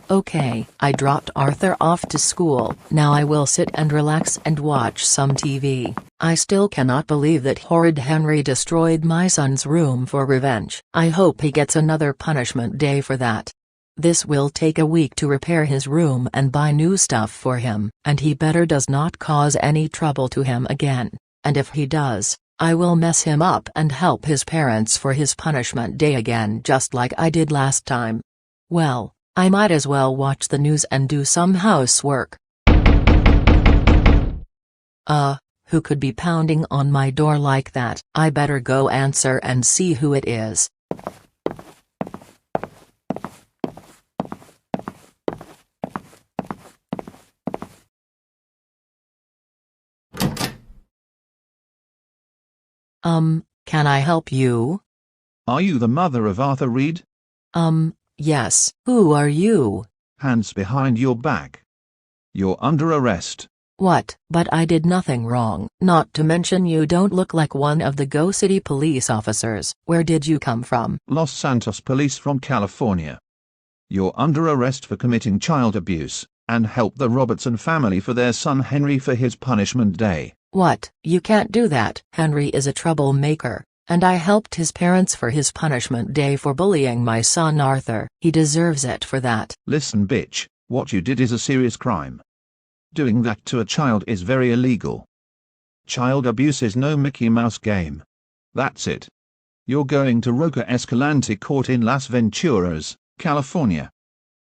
Okay, I dropped Arthur off to school. Now I will sit and relax and watch some TV. I still cannot believe that Horrid Henry destroyed my son's room for revenge. I hope he gets another punishment day for that. This will take a week to repair his room and buy new stuff for him. And he better does not cause any trouble to him again. And if he does, I will mess him up and help his parents for his punishment day again, just like I did last time. Well, I might as well watch the news and do some housework. Who could be pounding on my door like that? I better go answer and see who it is. Can I help you? Are you the mother of Arthur Reed? Yes. Who are you? Hands behind your back. You're under arrest. What? But I did nothing wrong. Not to mention you don't look like one of the GoCity police officers. Where did you come from? Los Santos Police from California. You're under arrest for committing child abuse, and help the Robertson family for their son Henry for his punishment day. What? You can't do that. Henry is a troublemaker, and I helped his parents for his punishment day for bullying my son Arthur. He deserves it for that. Listen, bitch, what you did is a serious crime. Doing that to a child is very illegal. Child abuse is no Mickey Mouse game. That's it. You're going to Roca Escalante court in Las Venturas, California.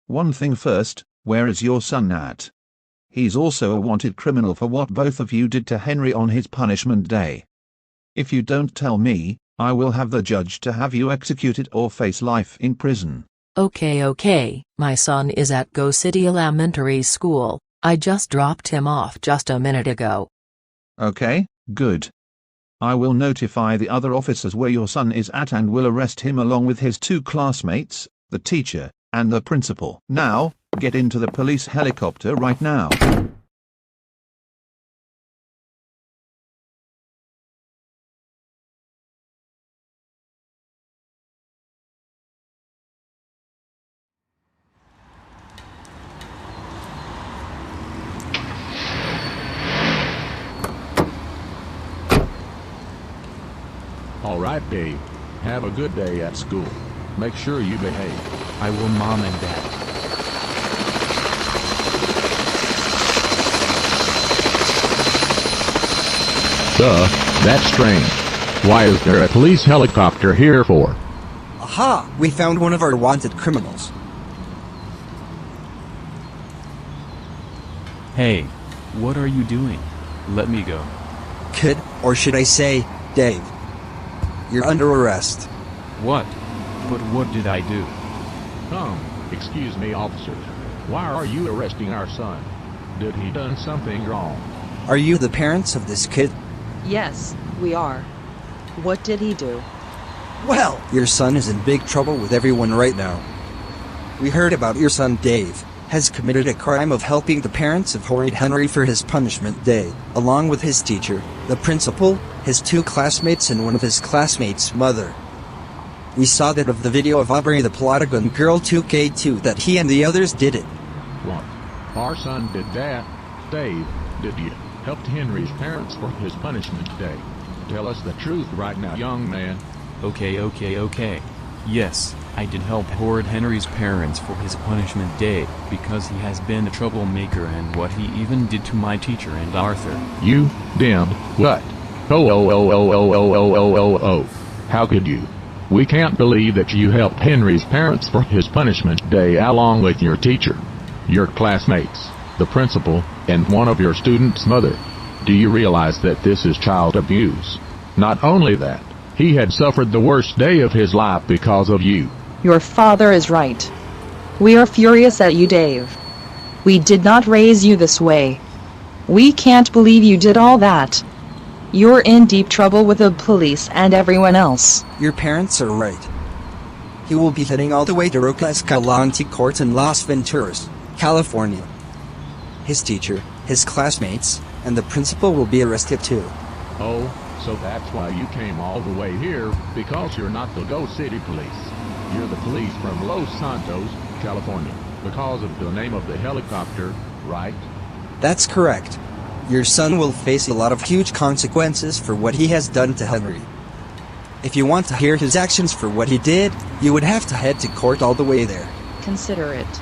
One thing first, where is your son at? He's also a wanted criminal for what both of you did to Henry on his punishment day. If you don't tell me, I will have the judge to have you executed or face life in prison. Okay, my son is at GoCity Elementary School. I just dropped him off just a minute ago. Okay, good. I will notify the other officers where your son is at and will arrest him along with his 2 classmates, the teacher, and the principal. Now, get into the police helicopter right now. All right, Dave. Have a good day at school. Make sure you behave. I will, Mom and Dad. That's strange. Why is there a police helicopter here for? Aha! We found one of our wanted criminals. Hey, what are you doing? Let me go. Kid, or should I say, Dave. You're under arrest. What? But what did I do? Excuse me, officers. Why are you arresting our son? Did he done something wrong? Are you the parents of this kid? Yes, we are. What did he do? Well, your son is in big trouble with everyone right now. We heard about your son Dave has committed a crime of helping the parents of Horrid Henry for his punishment day, along with his teacher, the principal, his 2 classmates and one of his classmates' mother. We saw that of the video of Aubrey the Plotagon girl 2K2 that he and the others did it. What? Our son did that? Dave, did you help Henry's parents for his punishment day? Tell us the truth right now, young man. Okay. Yes, I did help Horrid Henry's parents for his punishment day, because he has been a troublemaker and what he even did to my teacher and Arthur. You damned what? How could you? We can't believe that you helped Henry's parents for his punishment day along with your teacher, your classmates, the principal, and one of your students' mother. Do you realize that this is child abuse? Not only that, he had suffered the worst day of his life because of you. Your father is right. We are furious at you, Dave. We did not raise you this way. We can't believe you did all that. You're in deep trouble with the police and everyone else. Your parents are right. He will be heading all the way to Roca Escalante court in Las Venturas, California. His teacher, his classmates, and the principal will be arrested too. Oh, so that's why you came all the way here, because you're not the GoCity police. You're the police from Los Santos, California. because of the name of the helicopter, right? That's correct. Your son will face a lot of huge consequences for what he has done to Henry. If you want to hear his actions for what he did, you would have to head to court all the way there. Consider it.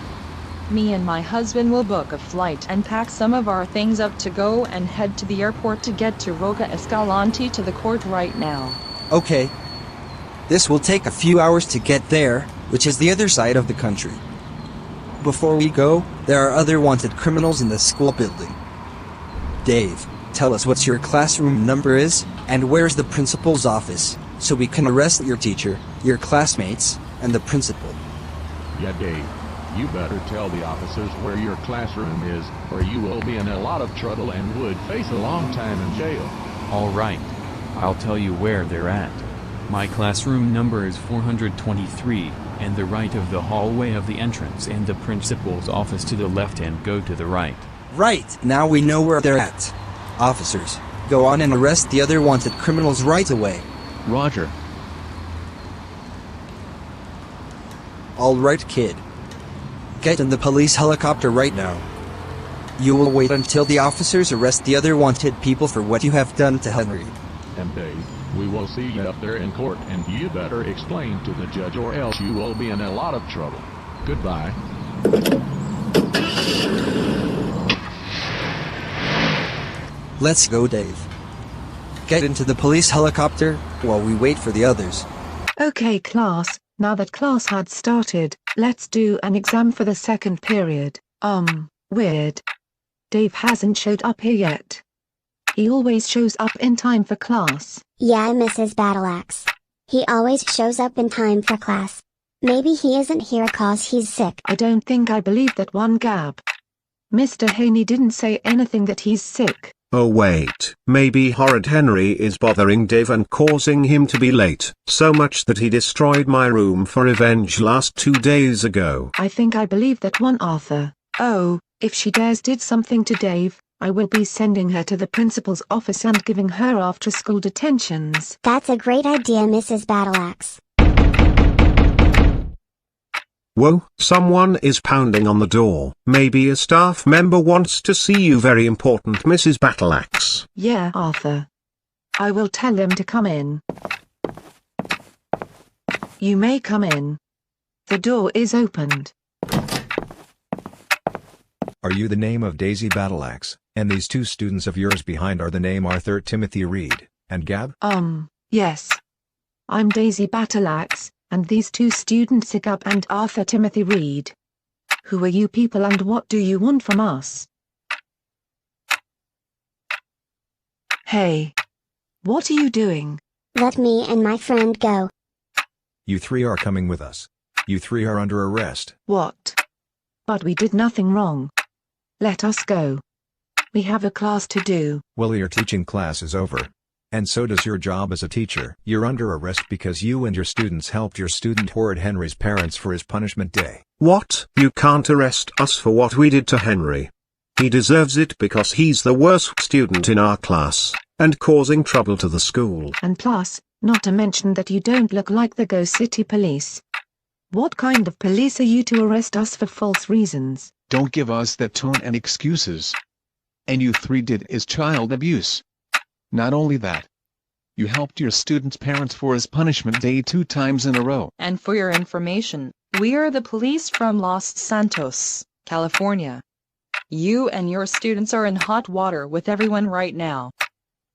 Me and my husband will book a flight and pack some of our things up to go and head to the airport to get to Roca Escalante to the court right now. Okay. This will take a few hours to get there, which is the other side of the country. Before we go, there are other wanted criminals in the school building. Dave, tell us what your classroom number is, and where's the principal's office, so we can arrest your teacher, your classmates, and the principal. Yeah, Dave. You better tell the officers where your classroom is, or you will be in a lot of trouble and would face a long time in jail. Alright. I'll tell you where they're at. My classroom number is 423, and the right of the hallway of the entrance and the principal's office to the left and go to the right. Right, now we know where they're at. Officers, go on and arrest the other wanted criminals right away. Roger. All right, kid. Get in the police helicopter right now. You will wait until the officers arrest the other wanted people for what you have done to Henry. And Dave, we will see you up there in court, and you better explain to the judge or else you will be in a lot of trouble. Goodbye. Let's go, Dave. Get into the police helicopter while we wait for the others. Okay, class, now that class had started, let's do an exam for the second period. Weird. Dave hasn't showed up here yet. He always shows up in time for class. Yeah, Mrs. Battle-Axe. He always shows up in time for class. Maybe he isn't here cause he's sick. I don't think I believe that one, Gab. Mr. Haney didn't say anything that he's sick. Oh wait, maybe Horrid Henry is bothering Dave and causing him to be late, so much that he destroyed my room for revenge last 2 days ago. I think I believe that one, Arthur. Oh, if she dares did something to Dave, I will be sending her to the principal's office and giving her after-school detentions. That's a great idea, Mrs. Battle-Axe. Whoa, someone is pounding on the door. Maybe a staff member wants to see you. Very important, Mrs. Battle-Axe. Yeah, Arthur. I will tell him to come in. You may come in. The door is opened. Are you the name of Daisy Battle-Axe, and these two students of yours behind are the name Arthur Timothy Reed, and Gab? Yes. I'm Daisy Battle-Axe, and these two students are Gab and Arthur Timothy Reed. Who are you people and what do you want from us? Hey. What are you doing? Let me and my friend go. You three are coming with us. You three are under arrest. What? But we did nothing wrong. Let us go. We have a class to do. Well, your teaching class is over. And so does your job as a teacher. You're under arrest because you and your students helped your student Horrid Henry's parents for his punishment day. What? You can't arrest us for what we did to Henry. He deserves it because he's the worst student in our class, and causing trouble to the school. And plus, not to mention that you don't look like the GoCity police. What kind of police are you to arrest us for false reasons? Don't give us that tone and excuses. And you three did is child abuse. Not only that, you helped your student's parents for his punishment day 2 times in a row. And for your information, we are the police from Los Santos, California. You and your students are in hot water with everyone right now.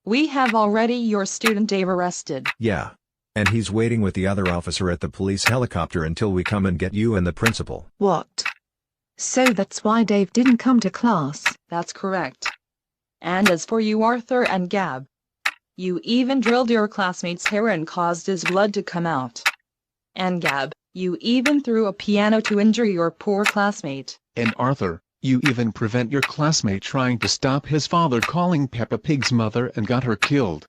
We have already your student Dave arrested. Yeah. And he's waiting with the other officer at the police helicopter until we come and get you and the principal. What? So that's why Dave didn't come to class? That's correct. And as for you, Arthur and Gab, you even drilled your classmate's hair and caused his blood to come out. And Gab, you even threw a piano to injure your poor classmate. And Arthur, you even prevent your classmate trying to stop his father calling Peppa Pig's mother and got her killed.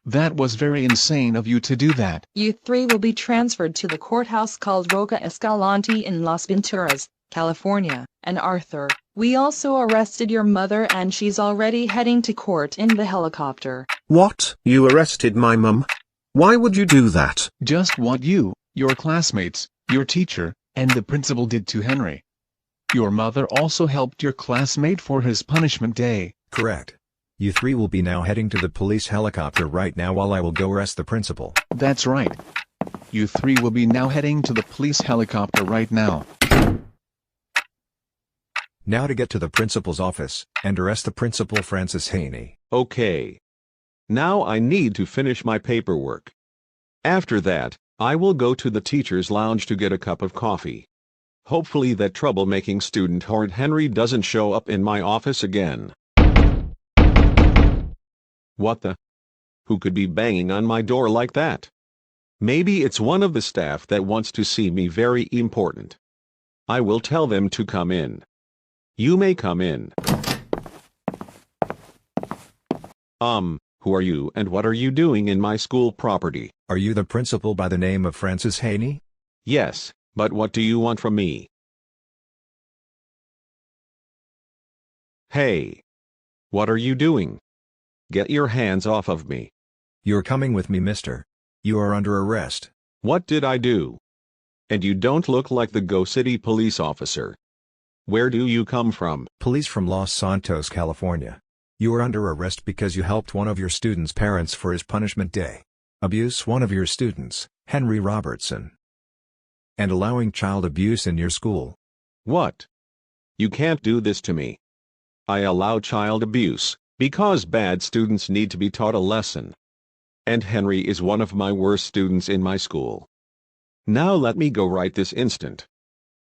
That was very insane of you to do that. You three will be transferred to the courthouse called Roca Escalante in Las Venturas, California. And Arthur, we also arrested your mother and she's already heading to court in the helicopter. What? You arrested my mum? Why would you do that? Just what you, your classmates, your teacher, and the principal did to Henry. Your mother also helped your classmate for his punishment day. Correct. You three will be now heading to the police helicopter right now while I will go arrest the principal. That's right. You three will be now heading to the police helicopter right now. Now to get to the principal's office, and arrest the principal Francis Haney. Okay. Now I need to finish my paperwork. After that, I will go to the teacher's lounge to get a cup of coffee. Hopefully that troublemaking student Horrid Henry doesn't show up in my office again. What the? Who could be banging on my door like that? Maybe it's one of the staff that wants to see me very important. I will tell them to come in. You may come in. Who are you and what are you doing in my school property? Are you the principal by the name of Francis Haney? Yes, but what do you want from me? Hey! What are you doing? Get your hands off of me. You're coming with me, mister. You are under arrest. What did I do? And you don't look like the GoCity police officer. Where do you come from? Police from Los Santos, California. You are under arrest because you helped one of your students' parents for his punishment day. Abuse one of your students, Henry Robertson. And allowing child abuse in your school. What? You can't do this to me. I allow child abuse, because bad students need to be taught a lesson. And Henry is one of my worst students in my school. Now let me go right this instant.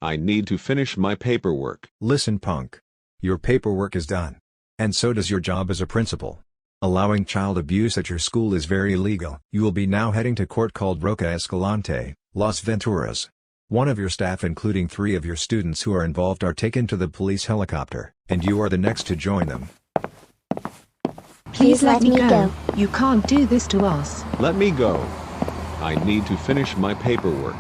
I need to finish my paperwork. Listen, punk. Your paperwork is done. And so does your job as a principal. Allowing child abuse at your school is very illegal. You will be now heading to court called Roca Escalante, Las Venturas. One of your staff, including 3 of your students who are involved, are taken to the police helicopter, and you are the next to join them. Please let me go. You can't do this to us. Let me go. I need to finish my paperwork.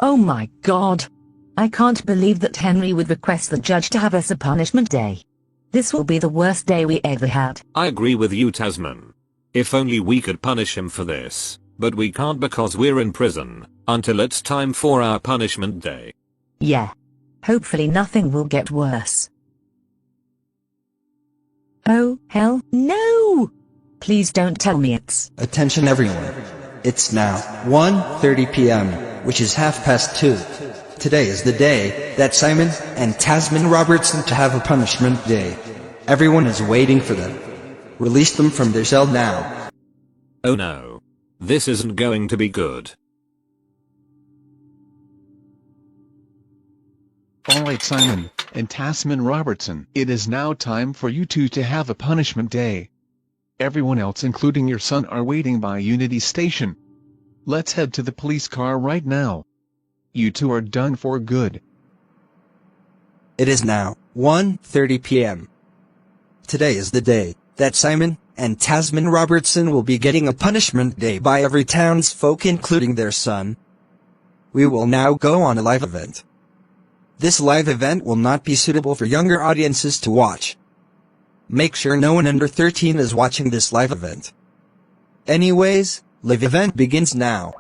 Oh my god. I can't believe that Henry would request the judge to have us a punishment day. This will be the worst day we ever had. I agree with you, Tasmin. If only we could punish him for this, but we can't because we're in prison, until it's time for our punishment day. Yeah. Hopefully nothing will get worse. Oh, hell no! Please don't tell me it's... Attention everyone. It's now 1:30 p.m., which is 2:30. Today is the day that Simon and Tasmin Robertson to have a punishment day. Everyone is waiting for them. Release them from their cell now. Oh no. This isn't going to be good. Alright Simon and Tasmin Robertson, it is now time for you two to have a punishment day. Everyone else including your son are waiting by Unity Station. Let's head to the police car right now. You two are done for good. It is now 1:30 p.m. Today is the day that Simon and Tasmin Robertson will be getting a punishment day by every townsfolk including their son. We will now go on a live event. This live event will not be suitable for younger audiences to watch. Make sure no one under 13 is watching this live event. Anyways, live event begins now.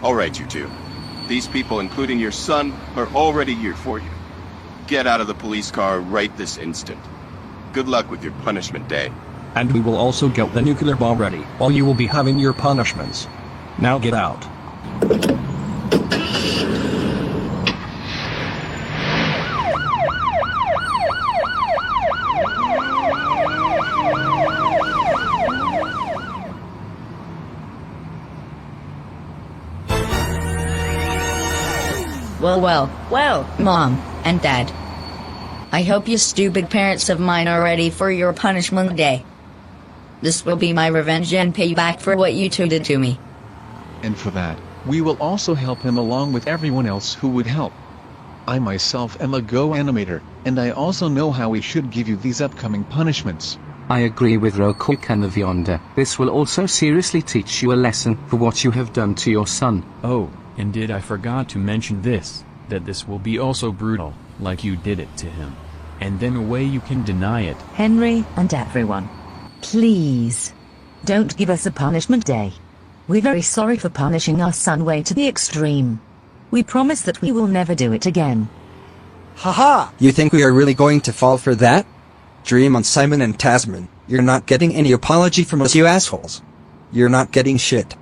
Alright, you two. These people, including your son, are already here for you. Get out of the police car right this instant. Good luck with your punishment day. And we will also get the nuclear bomb ready, while you will be having your punishments. Now get out. Well, Mom and Dad. I hope you stupid parents of mine are ready for your punishment day. This will be my revenge and payback for what you two did to me. And for that, we will also help him along with everyone else who would help. I myself am a GoAnimator, and I also know how we should give you these upcoming punishments. I agree with Roca Escalante. This will also seriously teach you a lesson for what you have done to your son. Oh, and did I forgot to mention this, that this will be also brutal, like you did it to him. And then a way you can deny it. Henry and everyone. Please. Don't give us a punishment day. We're very sorry for punishing our son way to the extreme. We promise that we will never do it again. Haha! You think we are really going to fall for that? Dream on Simon and Tasmin. You're not getting any apology from us, you assholes. You're not getting shit.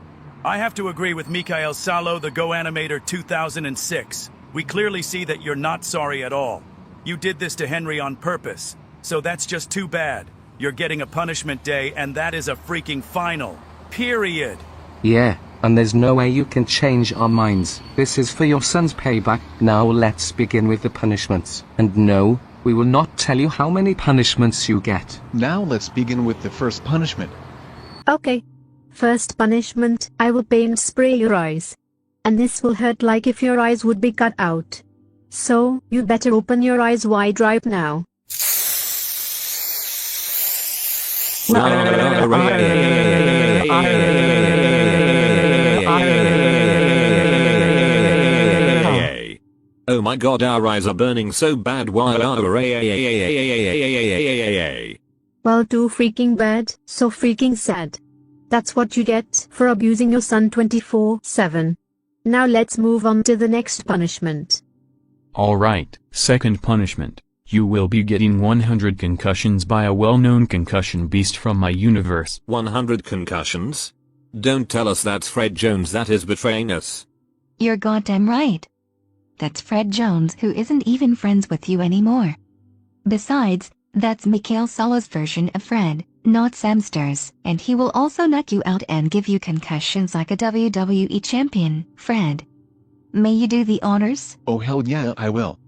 I have to agree with MikaelSaloTheGoAnimater2006. We clearly see that you're not sorry at all. You did this to Henry on purpose, so that's just too bad. You're getting a punishment day, and that is a freaking final. Period. Yeah, and there's no way you can change our minds. This is for your son's payback. Now let's begin with the punishments. And no, we will not tell you how many punishments you get. Now let's begin with the first punishment. Okay. First punishment, I will paint spray your eyes. And this will hurt like if your eyes would be cut out. So, you better open your eyes wide right now. Oh my god, our eyes are burning so bad. Well, too freaking bad, so freaking sad. That's what you get for abusing your son 24/7. Now let's move on to the next punishment. Alright, second punishment. You will be getting 100 concussions by a well-known concussion beast from my universe. 100 concussions? Don't tell us that's Fred Jones that is betraying us. You're goddamn right. That's Fred Jones who isn't even friends with you anymore. Besides, that's MikaelSalo's version of Fred, not Samsters, and he will also knock you out and give you concussions like a WWE champion. Fred, may you do the honors? Oh hell yeah, I will.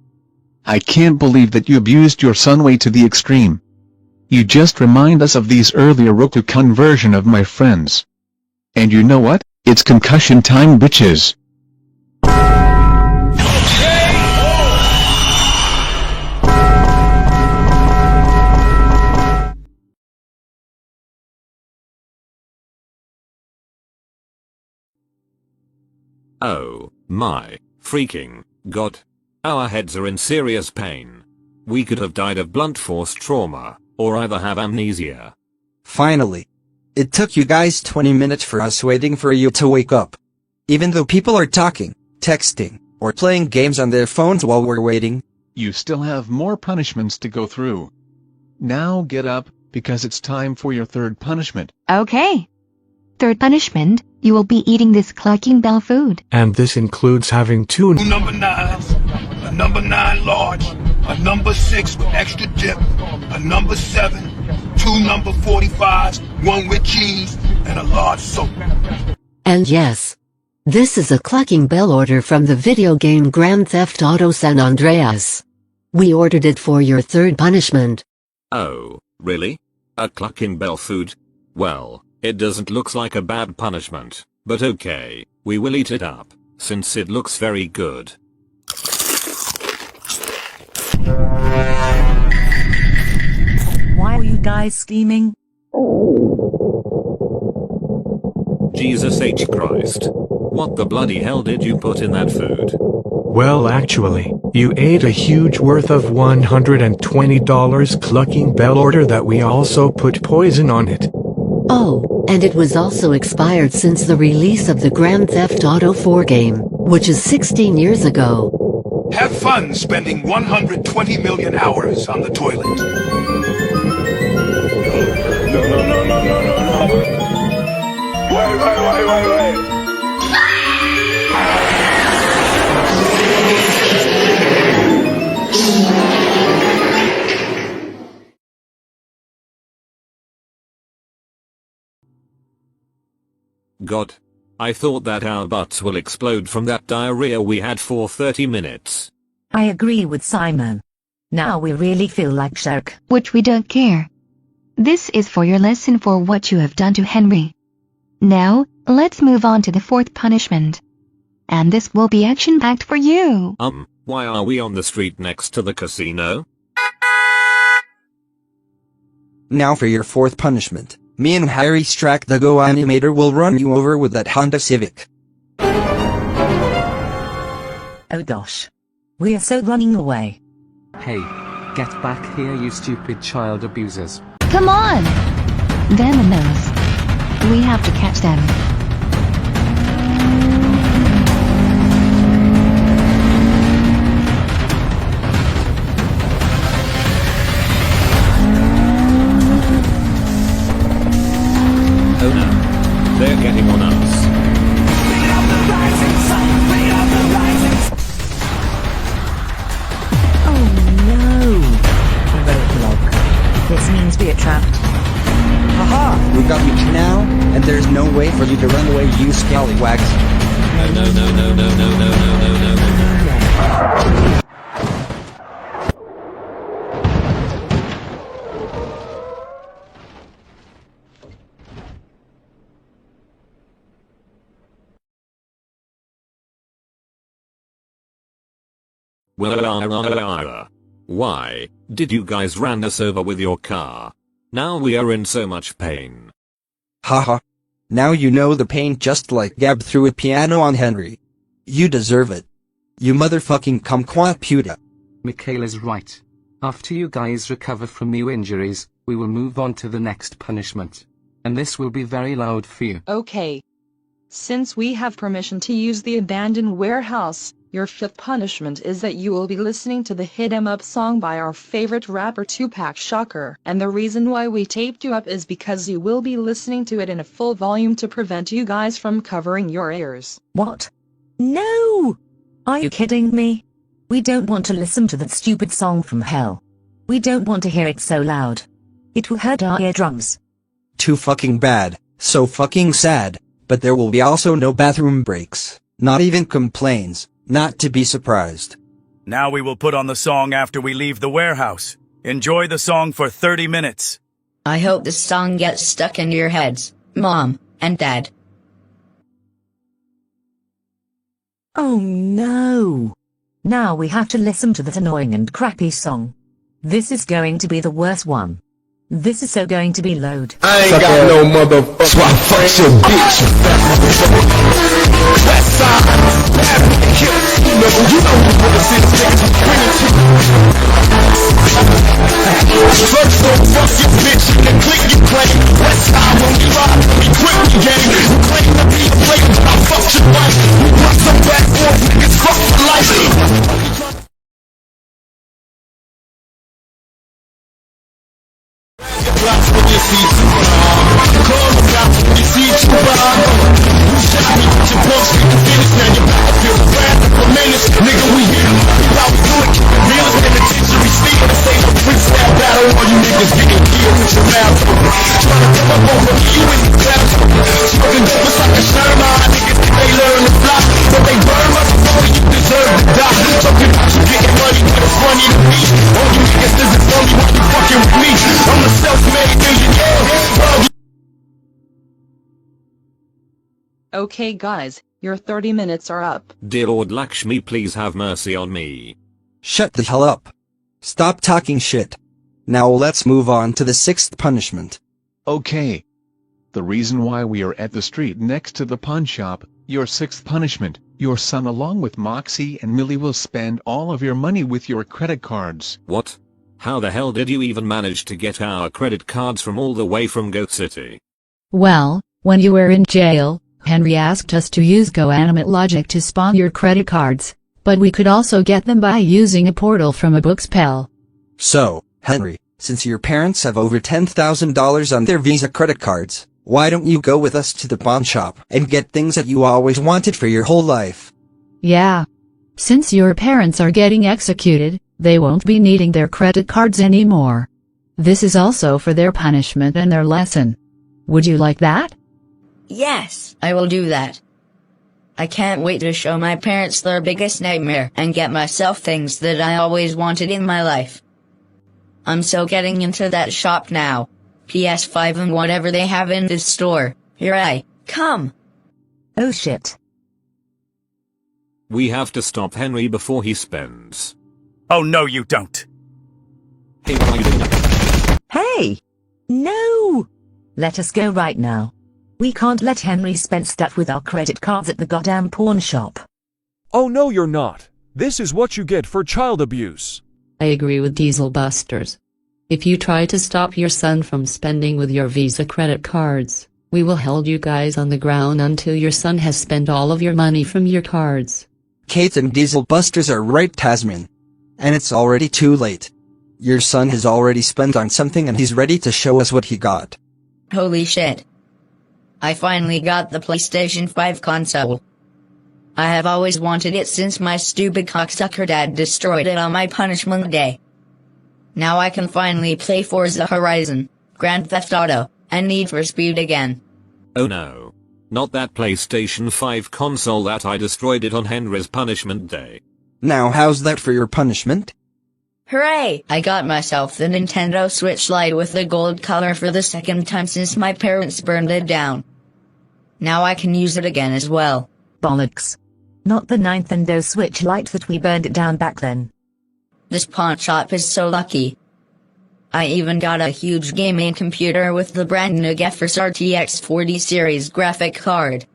I can't believe that you abused your son way to the extreme. You just remind us of these earlier Rokukan version of my friends. And you know what? It's concussion time, bitches. Oh, my freaking god. Our heads are in serious pain. We could have died of blunt force trauma, or either have amnesia. Finally. It took you guys 20 minutes for us waiting for you to wake up. Even though people are talking, texting, or playing games on their phones while we're waiting. You still have more punishments to go through. Now get up, because it's time for your third punishment. Okay. Third punishment, you will be eating this clucking bell food. And this includes having two number 9s, a number 9 large, a number 6 with extra dip, a number 7, 2 number 45s, 1 with cheese, and a large soap. And yes, this is a clucking bell order from the video game Grand Theft Auto San Andreas. We ordered it for your third punishment. Oh, really? A clucking bell food? Well, it doesn't look like a bad punishment, but okay, we will eat it up, since it looks very good. Why are you guys scheming? Jesus H. Christ. What the bloody hell did you put in that food? Well, actually, you ate a huge worth of $120 clucking bell order that we also put poison on it. Oh, and it was also expired since the release of the Grand Theft Auto 4 game, which is 16 years ago. Have fun spending 120 million hours on the toilet. No. Wait. God. I thought that our butts will explode from that diarrhea we had for 30 minutes. I agree with Simon. Now we really feel like shark. Which we don't care. This is for your lesson for what you have done to Henry. Now, let's move on to the fourth punishment. And this will be action-packed for you. Why are we on the street next to the casino? Now for your fourth punishment. Me and Harry Strack the GoAnimator will run you over with that Honda Civic. Oh gosh. We are so running away. Hey, get back here, you stupid child abusers. Come on! Them and those. We have to catch them. Oh no. They're getting on us. Oh no! Roadblock. This means we are trapped. Haha! We got you now, and there's no way for you to run away, you scallywags. No. Why did you guys ran us over with your car? Now we are in so much pain. Haha. Now you know the pain just like Gab threw a piano on Henry. You deserve it. You motherfucking kumquat puta. Mikael is right. After you guys recover from your injuries, we will move on to the next punishment. And this will be very loud for you. Okay. Since we have permission to use the abandoned warehouse, your fifth punishment is that you will be listening to the Hit 'Em Up song by our favorite rapper Tupac Shakur. And the reason why we taped you up is because you will be listening to it in a full volume to prevent you guys from covering your ears. What? No! Are you kidding me? We don't want to listen to that stupid song from hell. We don't want to hear it so loud. It will hurt our eardrums. Too fucking bad, so fucking sad, but there will be also no bathroom breaks, not even complaints, not to be surprised. Now we will put on the song after we leave the warehouse. Enjoy the song for 30 minutes. I hope this song gets stuck in your heads, Mom and Dad. Oh no! Now we have to listen to that annoying and crappy song. This is going to be the worst one. This is so going to be load. I ain't got no motherfucker, so I fuck your bitch. West side, bad kill. You know who put us in niggas, bring it to first so fuck your bitch, and click your claim. West side, when we ride, we quit the game. You claim to be a player, but I fuck your wife. We rock some back forth, niggas fuck for life. Lots when you see call them out when you see you shot me with your punch, you can finish now. Your battlefield is wrath of a menace. Nigga, we here. We how we do it. Keep it real as penitentiary. Speak this ain't no freestyle battle. All you niggas getting killed with your mouth open. Trying to come up over me, you in the clap. Smoking dope, it's like a Sherman. Niggas think they learn to fly, but they burn much before you deserve to die. Talking about you getting money, but it's funny to me. All you niggas isn't funny when you fucking with me. I'm a self-made millionaire. Okay guys, your 30 minutes are up. Dear Lord Lakshmi, please have mercy on me. Shut the hell up. Stop talking shit. Now let's move on to the 6th punishment. Okay. The reason why we are at the street next to the pawn shop, your 6th punishment, your son along with Moxie and Millie will spend all of your money with your credit cards. What? How the hell did you even manage to get our credit cards from all the way from GoCity? Well, when you were in jail, Henry asked us to use GoAnimate logic to spawn your credit cards, but we could also get them by using a portal from a book spell. So, Henry, since your parents have over $10,000 on their Visa credit cards, why don't you go with us to the pawn shop and get things that you always wanted for your whole life? Yeah. Since your parents are getting executed, they won't be needing their credit cards anymore. This is also for their punishment and their lesson. Would you like that? Yes, I will do that. I can't wait to show my parents their biggest nightmare and get myself things that I always wanted in my life. I'm so getting into that shop now. PS5 and whatever they have in this store. Here I come. Oh shit. We have to stop Henry before he spends. Oh no you don't. Hey, what are you doing? Hey! No! Let us go right now. We can't let Henry spend stuff with our credit cards at the goddamn pawn shop. Oh no you're not. This is what you get for child abuse. I agree with Diesel Busters. If you try to stop your son from spending with your Visa credit cards, we will hold you guys on the ground until your son has spent all of your money from your cards. Kate and Diesel Busters are right, Tasmin. And it's already too late. Your son has already spent on something and he's ready to show us what he got. Holy shit. I finally got the PlayStation 5 console. I have always wanted it since my stupid cocksucker dad destroyed it on my punishment day. Now I can finally play Forza Horizon, Grand Theft Auto, and Need for Speed again. Oh no. Not that PlayStation 5 console that I destroyed it on Henry's punishment day. Now how's that for your punishment? Hooray! I got myself the Nintendo Switch Lite with the gold color for the 2nd time since my parents burned it down. Now I can use it again as well. Bollocks. Not the Nintendo Switch Lite that we burned it down back then. This pawn shop is so lucky. I even got a huge gaming computer with the brand new GeForce RTX 40 series graphic card.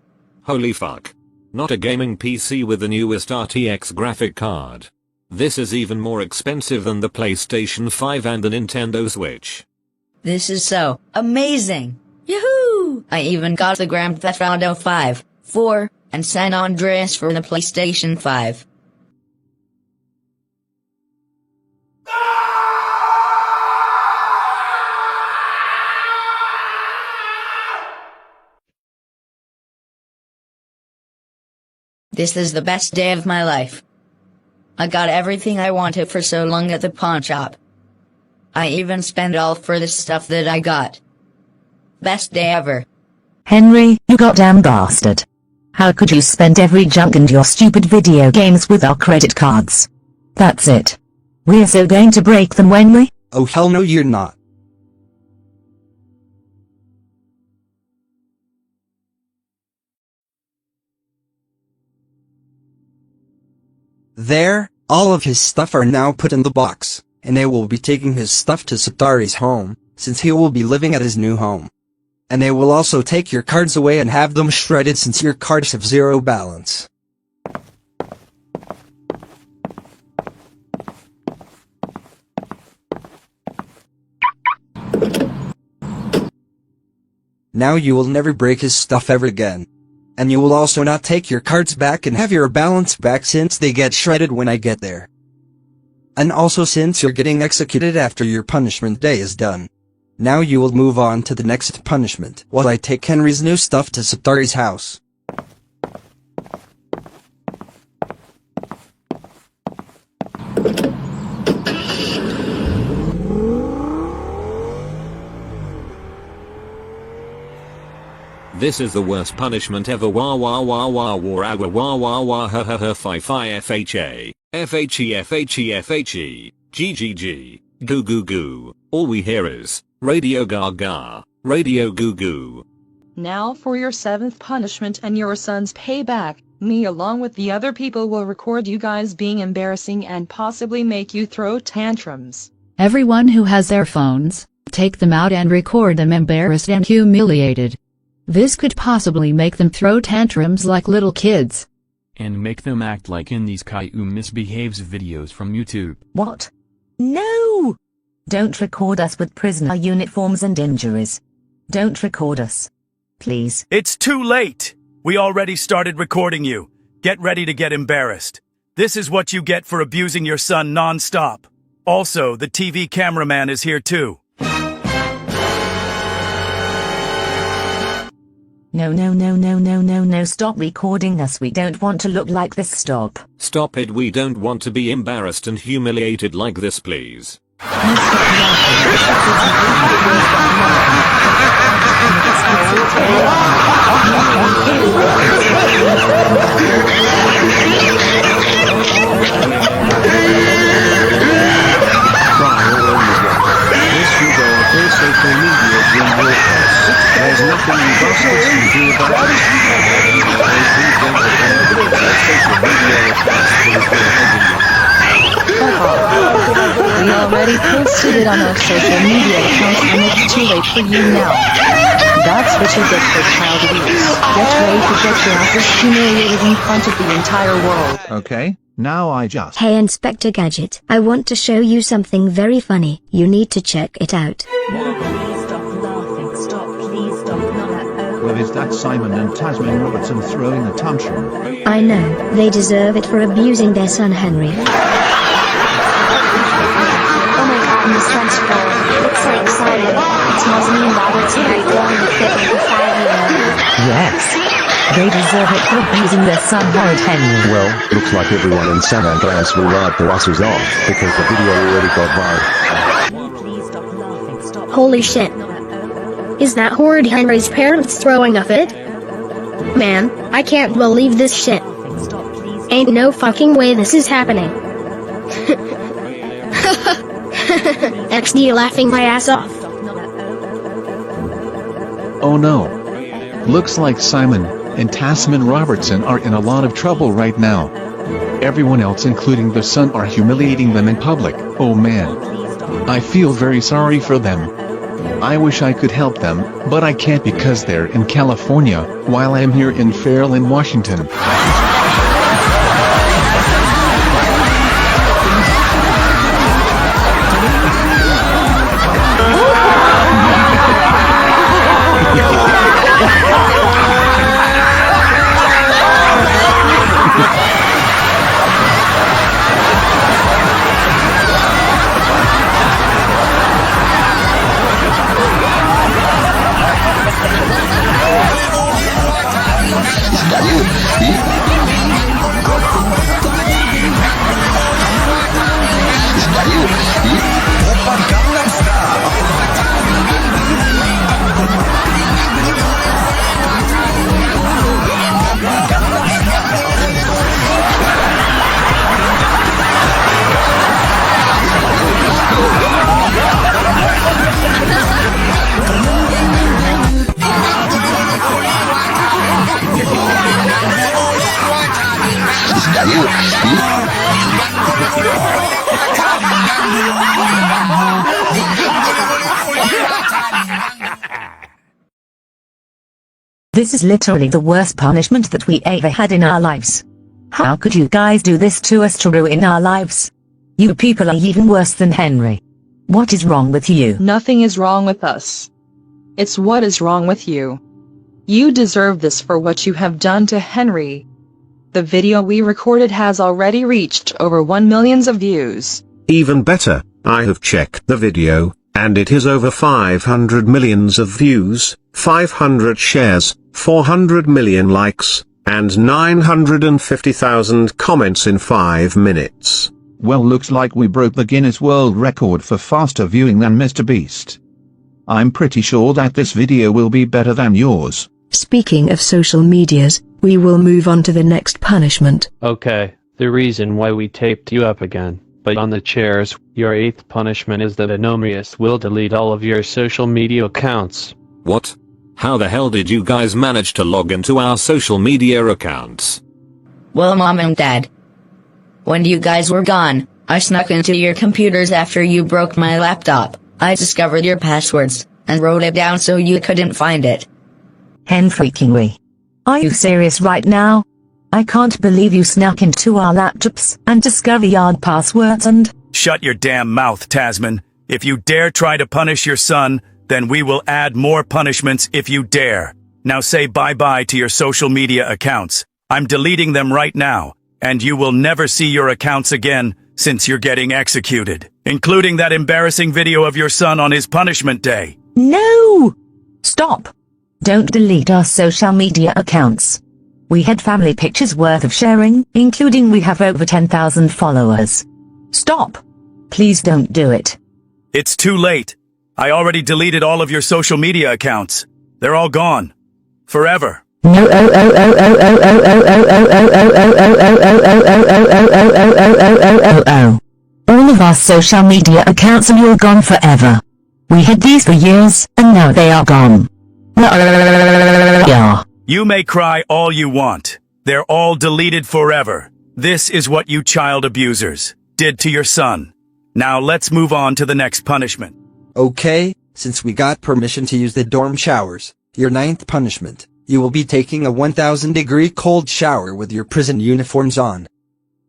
Holy fuck. Not a gaming PC with the newest RTX graphic card. This is even more expensive than the PlayStation 5 and the Nintendo Switch. This is so amazing. Yahoo! I even got the Grand Theft Auto 5, 4, and San Andreas for the PlayStation 5. This is the best day of my life. I got everything I wanted for so long at the pawn shop. I even spent all for the stuff that I got. Best day ever. Henry, you goddamn bastard. How could you spend every junk and your stupid video games with our credit cards? That's it. We're so going to break them when we— Oh hell no you're not. There, all of his stuff are now put in the box, and they will be taking his stuff to Satari's home, since he will be living at his new home. And they will also take your cards away and have them shredded since your cards have zero balance. Now you will never break his stuff ever again. And you will also not take your cards back and have your balance back since they get shredded when I get there. And also since you're getting executed after your punishment day is done. Now you will move on to the next punishment while I take Henry's new stuff to Satari's house. This is the worst punishment ever. Wah wah wah wah wah wah wah wah wah ha ha ha fi fi FHA FHE GGG goo goo goo. All we hear is radio gaga, radio goo goo. Now for your 7th punishment and your son's payback. Me along with the other people will record you guys being embarrassing and possibly make you throw tantrums. Everyone who has their phones, take them out and record them embarrassed and humiliated. This could possibly make them throw tantrums like little kids. And make them act like in these Caillou misbehaves videos from YouTube. What? No! Don't record us with prisoner uniforms and injuries. Don't record us. Please. It's too late! We already started recording you. Get ready to get embarrassed. This is what you get for abusing your son non-stop. Also, the TV cameraman is here too. No, stop recording us. We don't want to look like this. Stop. Stop it. We don't want to be embarrassed and humiliated like this, please. There's nothing you bastards can do about it. We already posted it on our social media accounts and it's too late for you now. That's what you get for child abuse. Get ready to get your asses humiliated in front of the entire world. Okay, now I just— Hey Inspector Gadget, I want to show you something very funny. You need to check it out. Well, is that Simon and Tasmin Robertson throwing a tantrum? I know, they deserve it for abusing their son Henry. Oh my god, Miss Sensible. Looks like Simon. Tasmin Robertson are going to fit with the 5-year-old. Yes. They deserve it for abusing their son Horrid Henry. Well, looks like everyone in San Andreas will ride the buses off, because the video already got viral. Holy shit. Is that Horrid Henry's parents throwing a fit? Man, I can't believe this shit. Ain't no fucking way this is happening. XD laughing my ass off. Oh no. Looks like Simon and Tasmin Robertson are in a lot of trouble right now. Everyone else including their son are humiliating them in public. Oh man. I feel very sorry for them. I wish I could help them, but I can't because they're in California, while I'm here in Fairland, Washington. This is literally the worst punishment that we ever had in our lives. How could you guys do this to us to ruin our lives? You people are even worse than Henry. What is wrong with you? Nothing is wrong with us. It's what is wrong with you. You deserve this for what you have done to Henry. The video we recorded has already reached over 1 million views. Even better, I have checked the video, and it is over 500 millions of views, 500 shares, 400 million likes, and 950,000 comments in 5 minutes. Well, looks like we broke the Guinness World Record for faster viewing than Mr. Beast. I'm pretty sure that this video will be better than yours. Speaking of social medias, we will move on to the next punishment. Okay, the reason why we taped you up again, but on the chairs, your 8th punishment is that Anomius will delete all of your social media accounts. What? How the hell did you guys manage to log into our social media accounts? Well, Mom and Dad, when you guys were gone, I snuck into your computers after you broke my laptop. I discovered your passwords, and wrote it down so you couldn't find it. Henry, are you serious right now? I can't believe you snuck into our laptops and discovered our passwords and— Shut your damn mouth, Tasmin. If you dare try to punish your son, then we will add more punishments if you dare. Now say bye-bye to your social media accounts. I'm deleting them right now, and you will never see your accounts again since you're getting executed, including that embarrassing video of your son on his punishment day. No! Stop! Don't delete our social media accounts. We had family pictures worth of sharing, including we have over 10,000 followers. Stop! Please don't do it. It's too late. I already deleted all of your social media accounts. They're all gone. Forever. No. All of our social media accounts are all gone forever. We had these for years, and now they are gone. You may cry all you want. They're all deleted forever. This is what you child abusers did to your son. Now let's move on to the next punishment. Okay, since we got permission to use the dorm showers, your 9th punishment, you will be taking a 1,000-degree cold shower with your prison uniforms on.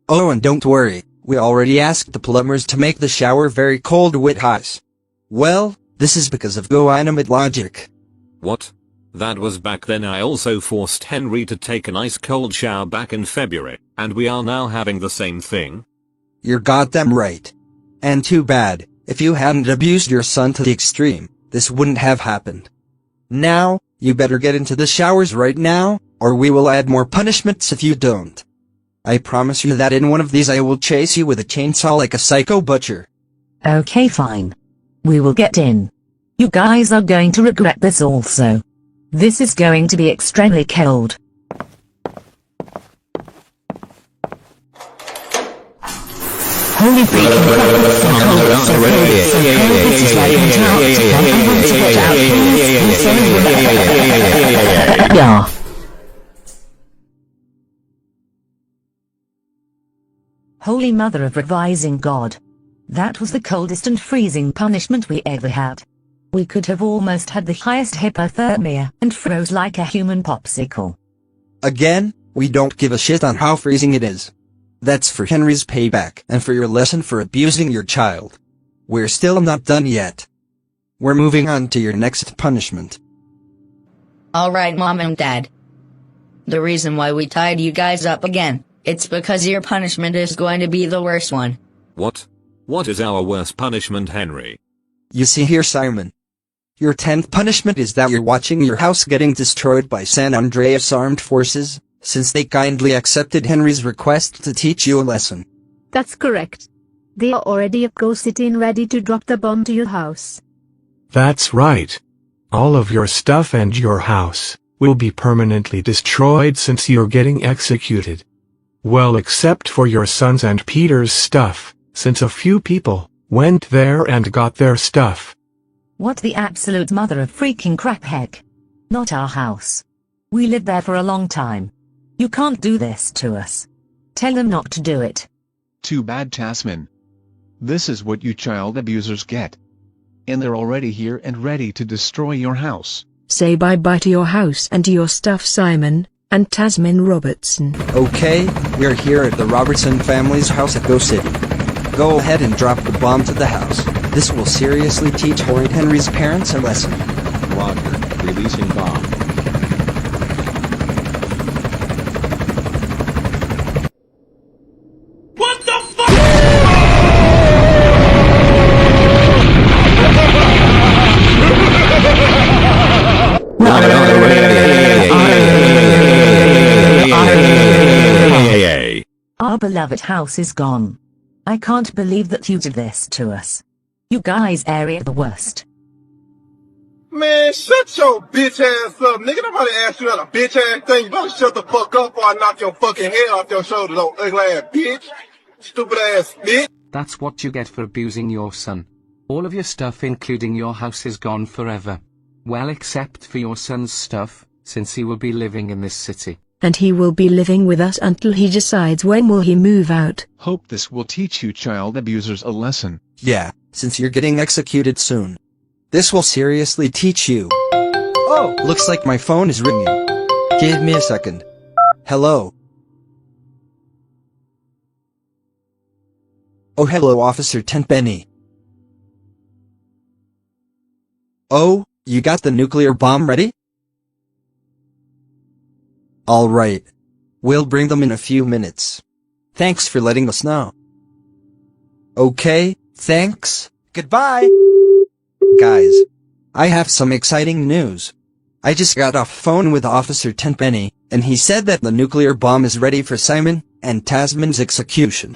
Oh, and don't worry, we already asked the plumbers to make the shower very cold with ice. Well, this is because of GoAnimate logic. What? That was back then. I also forced Henry to take an ice cold shower back in February, and we are now having the same thing? You're goddamn right. And too bad, if you hadn't abused your son to the extreme, this wouldn't have happened. Now, you better get into the showers right now, or we will add more punishments if you don't. I promise you that in one of these I will chase you with a chainsaw like a psycho butcher. Okay, fine. We will get in. You guys are going to regret this also. This is going to be extremely cold. Holy yeah. Holy Mother of Revising God. That was the coldest and freezing punishment we ever had. We could have almost had the highest hypothermia and froze like a human popsicle. Again, we don't give a shit on how freezing it is. That's for Henry's payback and for your lesson for abusing your child. We're still not done yet. We're moving on to your next punishment. Alright, Mom and Dad. The reason why we tied you guys up again, it's because your punishment is going to be the worst one. What? What is our worst punishment, Henry? You see here, Simon. Your 10th punishment is that you're watching your house getting destroyed by San Andreas Armed Forces, since they kindly accepted Henry's request to teach you a lesson. That's correct. They are already at GoCity and ready to drop the bomb to your house. That's right. All of your stuff and your house will be permanently destroyed since you're getting executed. Well, except for your son's and Peter's stuff, since a few people went there and got their stuff. What the absolute mother of freaking crap heck? Not our house. We lived there for a long time. You can't do this to us. Tell them not to do it. Too bad, Tasmin. This is what you child abusers get. And they're already here and ready to destroy your house. say bye-bye to your house and to your stuff, Simon, and Tasmin Robertson. Okay, we're here at the Robertson family's house at GoCity. Go ahead and drop the bomb to the house. This will seriously teach Horrid Henry's parents a lesson. Roger, releasing bomb. Our beloved house is gone. I can't believe that you did this to us. You guys are the worst. Man, shut your bitch ass up, nigga. Nobody asked you that a bitch ass thing. You better shut the fuck up or I knock your fucking head off your shoulders, old ugly ass bitch. Stupid ass bitch. That's what you get for abusing your son. All of your stuff, including your house, is gone forever. Well, except for your son's stuff, since he will be living in this city. And he will be living with us until he decides when will he move out. Hope this will teach you child abusers a lesson. Yeah, since you're getting executed soon. This will seriously teach you. Oh, looks like my phone is ringing. Give me a second. Hello. Oh, hello, Officer Tenpenny. Oh, you got the nuclear bomb ready? All right. We'll bring them in a few minutes. Thanks for letting us know. Okay, thanks. Goodbye. Guys, I have some exciting news. I just got off phone with Officer Tenpenny, and he said that the nuclear bomb is ready for Simon and Tasmin's execution.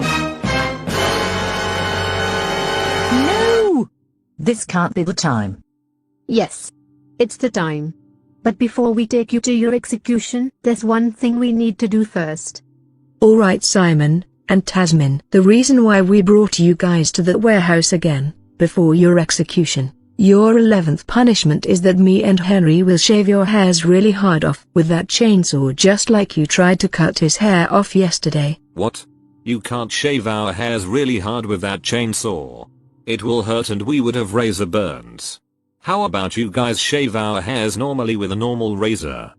No! This can't be the time. Yes, it's the time. But before we take you to your execution, there's one thing we need to do first. Alright, Simon and Tasmin, the reason why we brought you guys to the warehouse again, before your execution, your 11th punishment is that me and Henry will shave your hairs really hard off with that chainsaw, just like you tried to cut his hair off yesterday. What? You can't shave our hairs really hard with that chainsaw. It will hurt and we would have razor burns. How about you guys shave our hairs normally with a normal razor?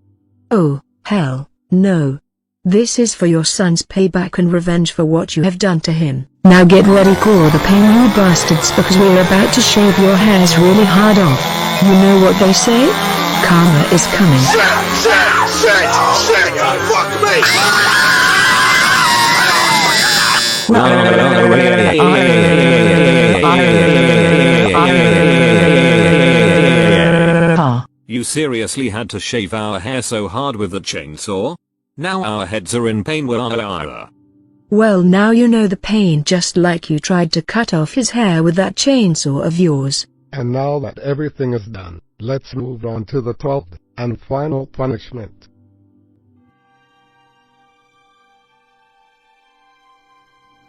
Oh, hell, no. This is for your son's payback and revenge for what you have done to him. Now get ready, call the pain, you bastards, because we're about to shave your hairs really hard off. You know what they say? Karma is coming. You seriously had to shave our hair so hard with the chainsaw? Now our heads are in pain. Well, now you know the pain, just like you tried to cut off his hair with that chainsaw of yours. And now that everything is done, let's move on to the 12th and final punishment.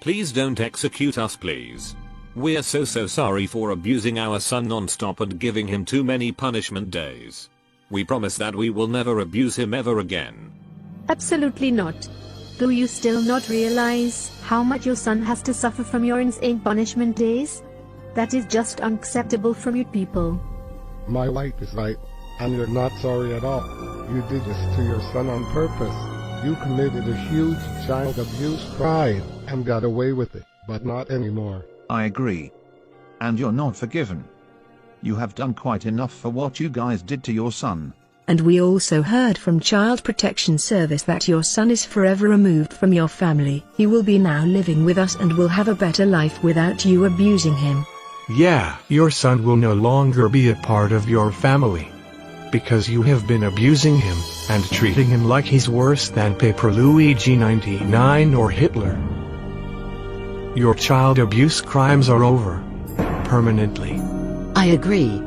Please don't execute us, please. We're so sorry for abusing our son non-stop and giving him too many punishment days. We promise that we will never abuse him ever again. Absolutely not. Do you still not realize how much your son has to suffer from your insane punishment days? That is just unacceptable from you people. My wife is right, and you're not sorry at all. You did this to your son on purpose. You committed a huge child abuse crime and got away with it, but not anymore. I agree. And you're not forgiven. You have done quite enough for what you guys did to your son. And we also heard from Child Protection Service that your son is forever removed from your family. He will be now living with us and will have a better life without you abusing him. Yeah, your son will no longer be a part of your family. Because you have been abusing him, and treating him like he's worse than Paper Luigi 99 or Hitler. Your child abuse crimes are over. Permanently. I agree.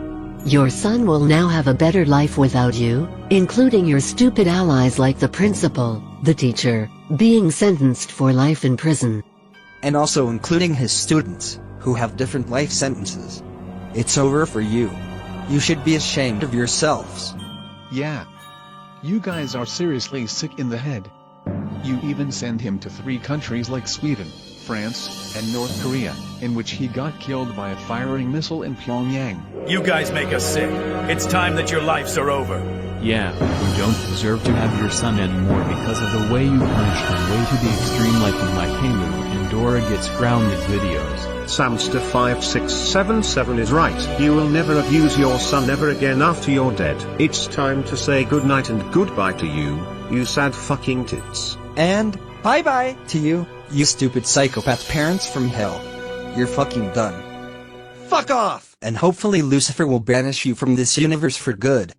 Your son will now have a better life without you, including your stupid allies like the principal, the teacher, being sentenced for life in prison. And also including his students, who have different life sentences. It's over for you. You should be ashamed of yourselves. Yeah. You guys are seriously sick in the head. You even send him to 3 countries like Sweden, France, and North Korea, in which he got killed by a firing missile in Pyongyang. You guys make us sick. It's time that your lives are over. Yeah, we don't deserve to have your son anymore because of the way you punished him way to the extreme, like in my Kamu and Dora Gets Grounded videos. Samster5677 is right. You will never abuse your son ever again after you're dead. It's time to say goodnight and goodbye to you, you sad fucking tits. And bye-bye to you, you stupid psychopath parents from hell. You're fucking done. Fuck off! And hopefully Lucifer will banish you from this universe for good.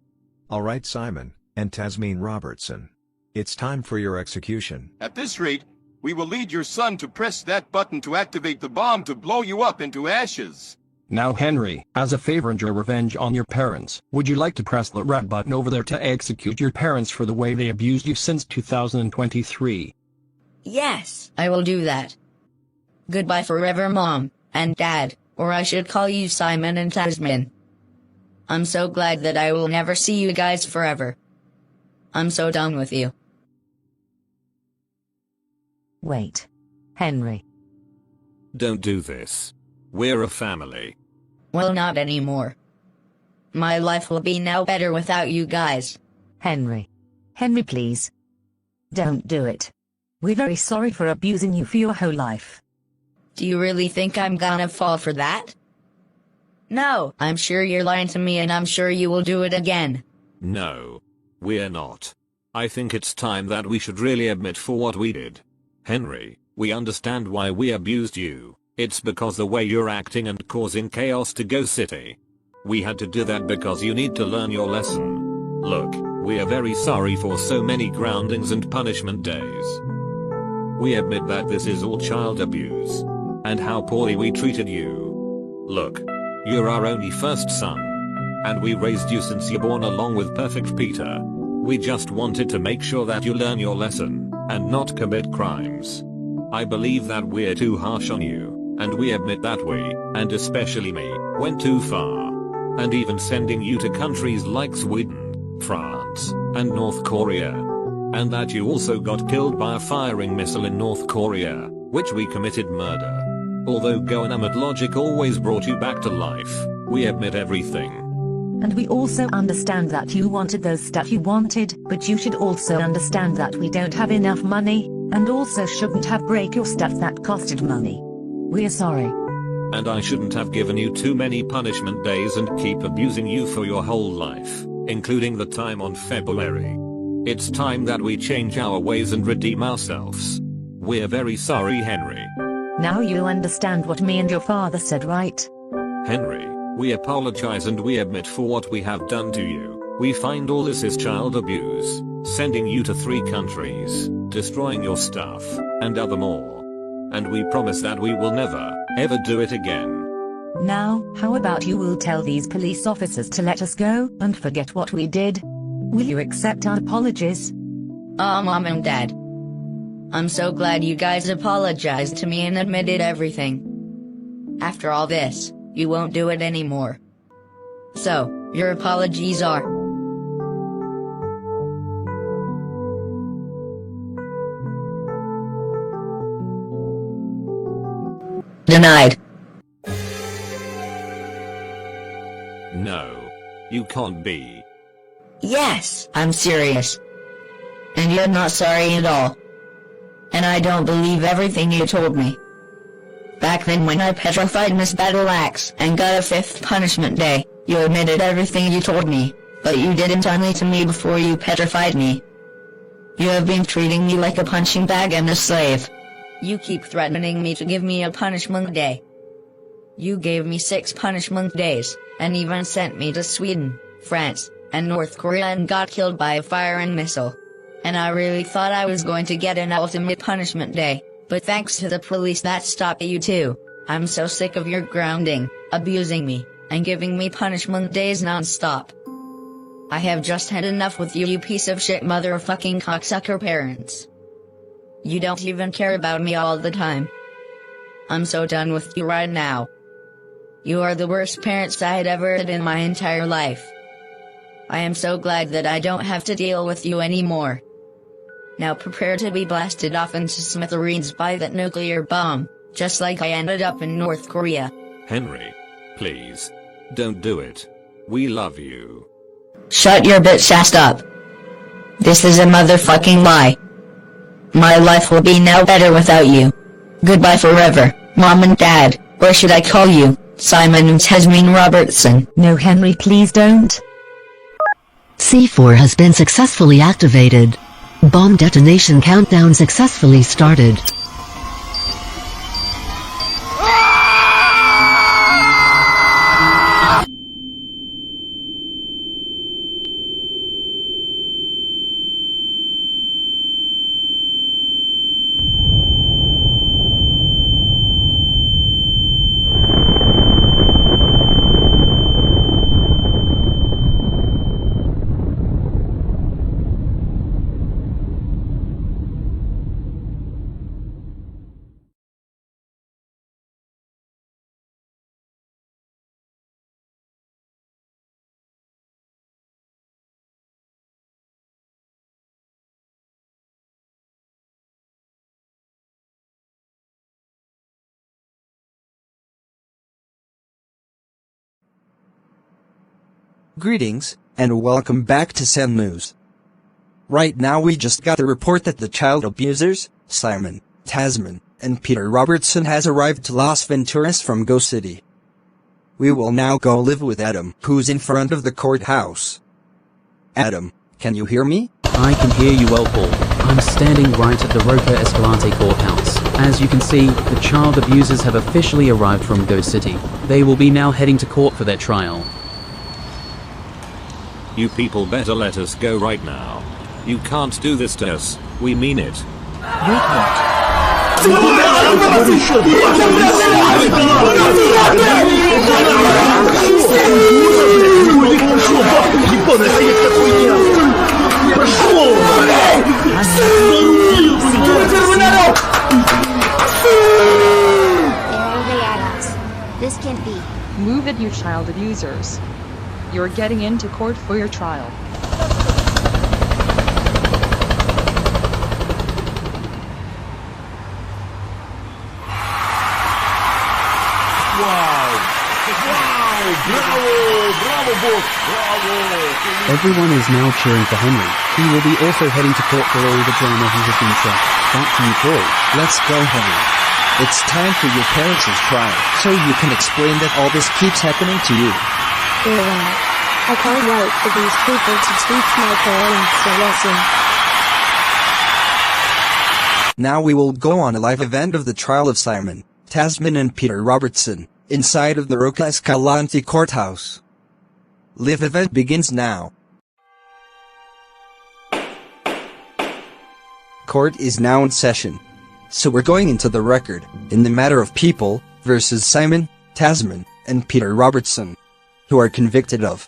Alright, Simon and Tasmin Robertson. It's time for your execution. At this rate, we will lead your son to press that button to activate the bomb to blow you up into ashes. Now Henry, as a favor and your revenge on your parents, would you like to press the red button over there to execute your parents for the way they abused you since 2023? Yes, I will do that. Goodbye forever, Mom and Dad, or I should call you Simon and Tasmin. I'm so glad that I will never see you guys forever. I'm so done with you. Wait. Henry. Don't do this. We're a family. Well, not anymore. My life will be now better without you guys. Henry. Henry, please. Don't do it. We're very sorry for abusing you for your whole life. Do you really think I'm gonna fall for that? No, I'm sure you're lying to me and I'm sure you will do it again. No. We're not. I think it's time that we should really admit for what we did. Henry, we understand why we abused you. It's because the way you're acting and causing chaos to GoCity. We had to do that because you need to learn your lesson. Look, we are very sorry for so many groundings and punishment days. We admit that this is all child abuse. And how poorly we treated you. Look, you're our only first son. And we raised you since you're born along with perfect Peter. We just wanted to make sure that you learn your lesson, and not commit crimes. I believe that we're too harsh on you, and we admit that we, and especially me, went too far. And even sending you to countries like Sweden, France, and North Korea. And that you also got killed by a firing missile in North Korea, which we committed murder. Although GoAnimator logic always brought you back to life, we admit everything. And we also understand that you wanted those stuff you wanted, but you should also understand that we don't have enough money, and also shouldn't have break your stuff that costed money. We're sorry. And I shouldn't have given you too many punishment days and keep abusing you for your whole life, including the time on February. It's time that we change our ways and redeem ourselves. We're very sorry, Henry. Now you understand what me and your father said, right? Henry, we apologize and we admit for what we have done to you. We find all this is child abuse, sending you to 3 countries, destroying your stuff, and other more. And we promise that we will never, ever do it again. Now, how about you will tell these police officers to let us go and forget what we did? Will you accept our apologies? Mom and Dad. I'm so glad you guys apologized to me and admitted everything. After all this, you won't do it anymore. So, your apologies are denied. No. You can't be. Yes, I'm serious. And you're not sorry at all. And I don't believe everything you told me. Back then when I petrified Miss Battle-Axe and got a 5th punishment day, you admitted everything you told me, but you didn't only to me before you petrified me. You have been treating me like a punching bag and a slave. You keep threatening me to give me a punishment day. You gave me 6 punishment days, and even sent me to Sweden, France, and North Korea and got killed by a firing missile. And I really thought I was going to get an ultimate punishment day, but thanks to the police that stopped you too. I'm so sick of your grounding, abusing me, and giving me punishment days non-stop. I have just had enough with you, you piece of shit motherfucking cocksucker parents. You don't even care about me all the time. I'm so done with you right now. You are the worst parents I had ever had in my entire life. I am so glad that I don't have to deal with you anymore. Now prepare to be blasted off into smithereens by that nuclear bomb, just like I ended up in North Korea. Henry, please, don't do it. We love you. Shut your bitch ass up. This is a motherfucking lie. My life will be no better without you. Goodbye forever, Mom and Dad, or should I call you, Simon and Tasmin Robertson? No, Henry, please don't. C4 has been successfully activated. Bomb detonation countdown successfully started. Greetings, and welcome back to Sam News. Right now we just got the report that the child abusers, Simon, Tasmin, and Peter Robertson has arrived to Las Venturas from GoCity. We will now go live with Adam, who's in front of the courthouse. Adam, can you hear me? I can hear you well, Paul. I'm standing right at the Roca Escalante courthouse. As you can see, the child abusers have officially arrived from GoCity. They will be now heading to court for their trial. You people better let us go right now. You can't do this to us, we mean it. This can't be. Move it, you child abusers. You're getting into court for your trial. Everyone is now cheering for Henry. He will be also heading to court for all the drama he has been set. Back to you, Paul. Let's go, Henry. It's time for your parents' trial, so you can explain that all this keeps happening to you. You're right. I can't wait for these people to teach my parents a lesson. Now we will go on a live event of the trial of Simon, Tasmin and Peter Robertson, inside of the Roca Escalante courthouse. Live event begins now. Court is now in session. So we're going into the record, in the matter of people, versus Simon, Tasmin, and Peter Robertson, who are convicted of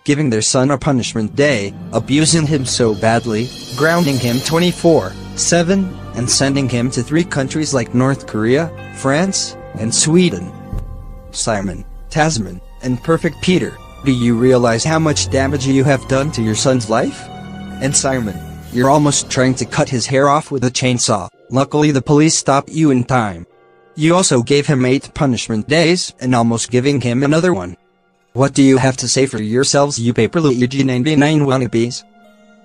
giving their son a punishment day, abusing him so badly, grounding him 24/7, and sending him to 3 countries like North Korea, France, and Sweden. Simon, Tasmin, and Perfect Peter, do you realize how much damage you have done to your son's life? And Simon, you're almost trying to cut his hair off with a chainsaw. Luckily the police stopped you in time. You also gave him 8 punishment days, and almost giving him another one. What do you have to say for yourselves, you paper Luigi 99 wannabes?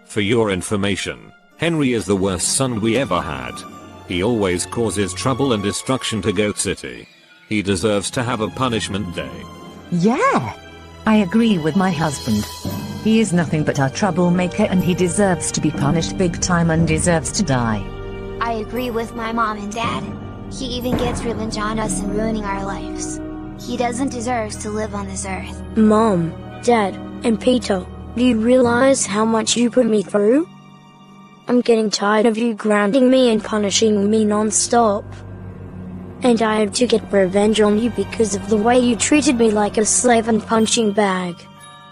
For your information, Henry is the worst son we ever had. He always causes trouble and destruction to GoCity. He deserves to have a punishment day. Yeah! I agree with my husband. He is nothing but a troublemaker and he deserves to be punished big time and deserves to die. I agree with my mom and dad. He even gets revenge on us and ruining our lives. He doesn't deserve to live on this earth. Mom, Dad, and Peter, do you realize how much you put me through? I'm getting tired of you grounding me and punishing me non-stop. And I have to get revenge on you because of the way you treated me like a slave and punching bag.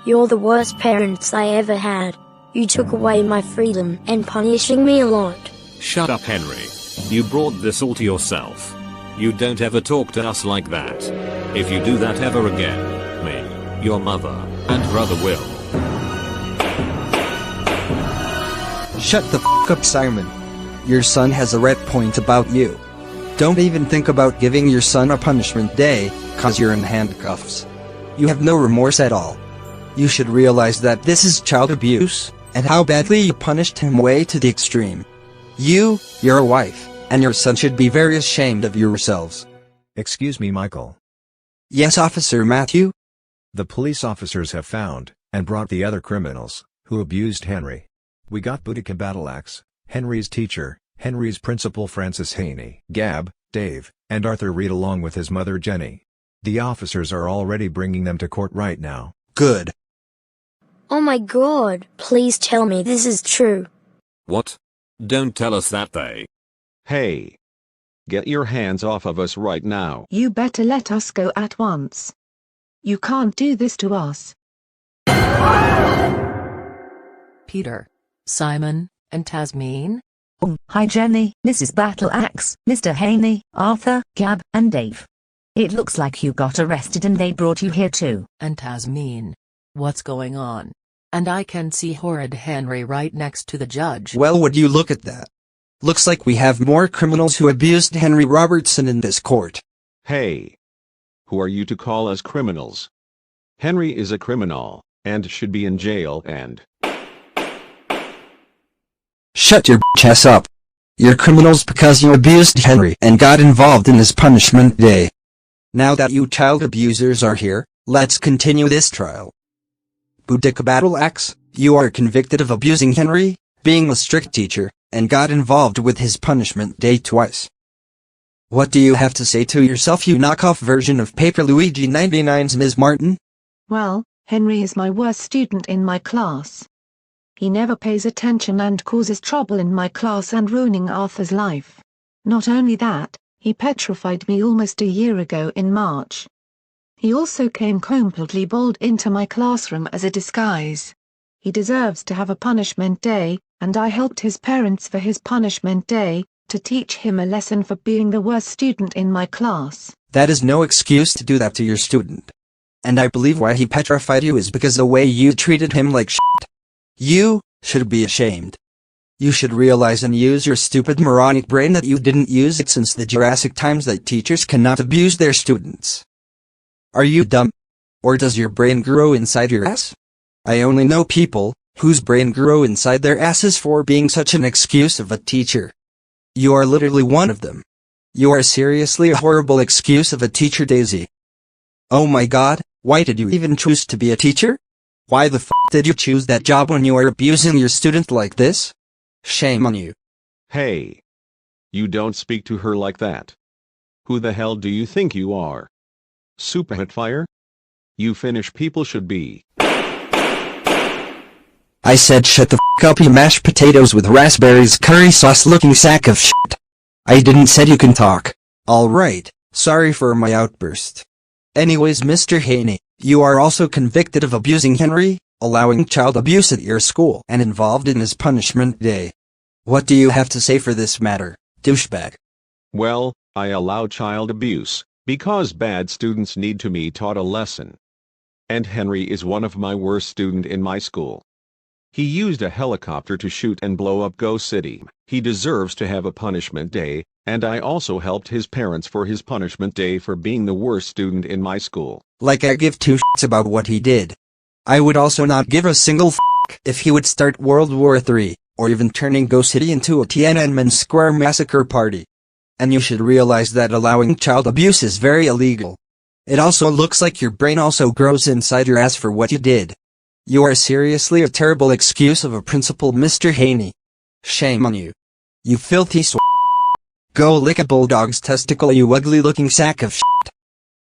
You're the worst parents I ever had. You took away my freedom and punishing me a lot. Shut up, Henry. You brought this all to yourself. You don't ever talk to us like that. If you do that ever again, me, your mother, and brother will. Shut the f up, Simon. Your son has a red point about you. Don't even think about giving your son a punishment day, cause you're in handcuffs. You have no remorse at all. You should realize that this is child abuse, and how badly you punished him way to the extreme. You, your wife, and your son should be very ashamed of yourselves. Excuse me, Michael. Yes, Officer Matthew? The police officers have found, and brought the other criminals, who abused Henry. We got Boudicca Battle-Axe, Henry's teacher, Henry's principal Francis Haney, Gab, Dave, and Arthur Reed along with his mother Jenny. The officers are already bringing them to court right now. Good. Oh my god, please tell me this is true. What? Don't tell us that they. Hey. Get your hands off of us right now. You better let us go at once. You can't do this to us. Peter, Simon, and Tasmin? Oh, hi Jenny, Mrs. Battle-Axe, Mr. Haney, Arthur, Gab, and Dave. It looks like you got arrested and they brought you here too. And Tasmin. What's going on? And I can see Horrid Henry right next to the judge. Well, would you look at that? Looks like we have more criminals who abused Henry Robertson in this court. Hey. Who are you to call us criminals? Henry is a criminal, and should be in jail and... Shut your bitch ass up. You're criminals because you abused Henry and got involved in his punishment day. Now that you child abusers are here, let's continue this trial. Boudicca Battle-Axe, you are convicted of abusing Henry, being a strict teacher, and got involved with his punishment day twice. What do you have to say to yourself, you knockoff version of Paper Luigi 99's Ms. Martin? Well, Henry is my worst student in my class. He never pays attention and causes trouble in my class and ruining Arthur's life. Not only that, he petrified me almost a year ago in March. He also came completely bald into my classroom as a disguise. He deserves to have a punishment day, and I helped his parents for his punishment day, to teach him a lesson for being the worst student in my class. That is no excuse to do that to your student. And I believe why he petrified you is because the way you treated him like shit. You should be ashamed. You should realize and use your stupid moronic brain that you didn't use it since the Jurassic times that teachers cannot abuse their students. Are you dumb? Or does your brain grow inside your ass? I only know people whose brain grow inside their asses for being such an excuse of a teacher. You are literally one of them. You are seriously a horrible excuse of a teacher, Daisy. Oh my god, why did you even choose to be a teacher? Why the f did you choose that job when you are abusing your student like this? Shame on you. Hey. You don't speak to her like that. Who the hell do you think you are? Super Hitfire? You Finnish people should be. I said shut the f up, you mashed potatoes with raspberries curry sauce looking sack of shit. I didn't said you can talk. Alright, sorry for my outburst. Anyways, Mr. Haney, you are also convicted of abusing Henry, allowing child abuse at your school, and involved in his punishment day. What do you have to say for this matter, douchebag? Well, I allow child abuse, because bad students need to be taught a lesson. And Henry is one of my worst students in my school. He used a helicopter to shoot and blow up GoCity. He deserves to have a punishment day, and I also helped his parents for his punishment day for being the worst student in my school. Like I give two shits about what he did. I would also not give a single f if he would start World War III, or even turning GoCity into a Tiananmen Square massacre party. And you should realize that allowing child abuse is very illegal. It also looks like your brain also grows inside your ass for what you did. You are seriously a terrible excuse of a principal, Mr. Haney. Shame on you. You filthy Go lick a bulldog's testicle, you ugly looking sack of shit.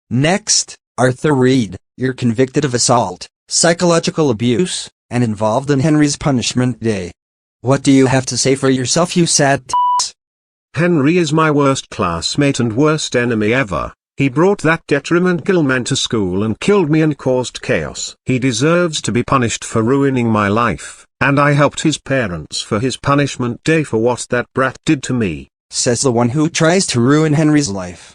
Next, Arthur Reed, you're convicted of assault, psychological abuse, and involved in Henry's punishment day. What do you have to say for yourself, you sad t***s? Henry is my worst classmate and worst enemy ever. He brought that detrimental man to school and killed me and caused chaos. He deserves to be punished for ruining my life, and I helped his parents for his punishment day for what that brat did to me. Says the one who tries to ruin Henry's life.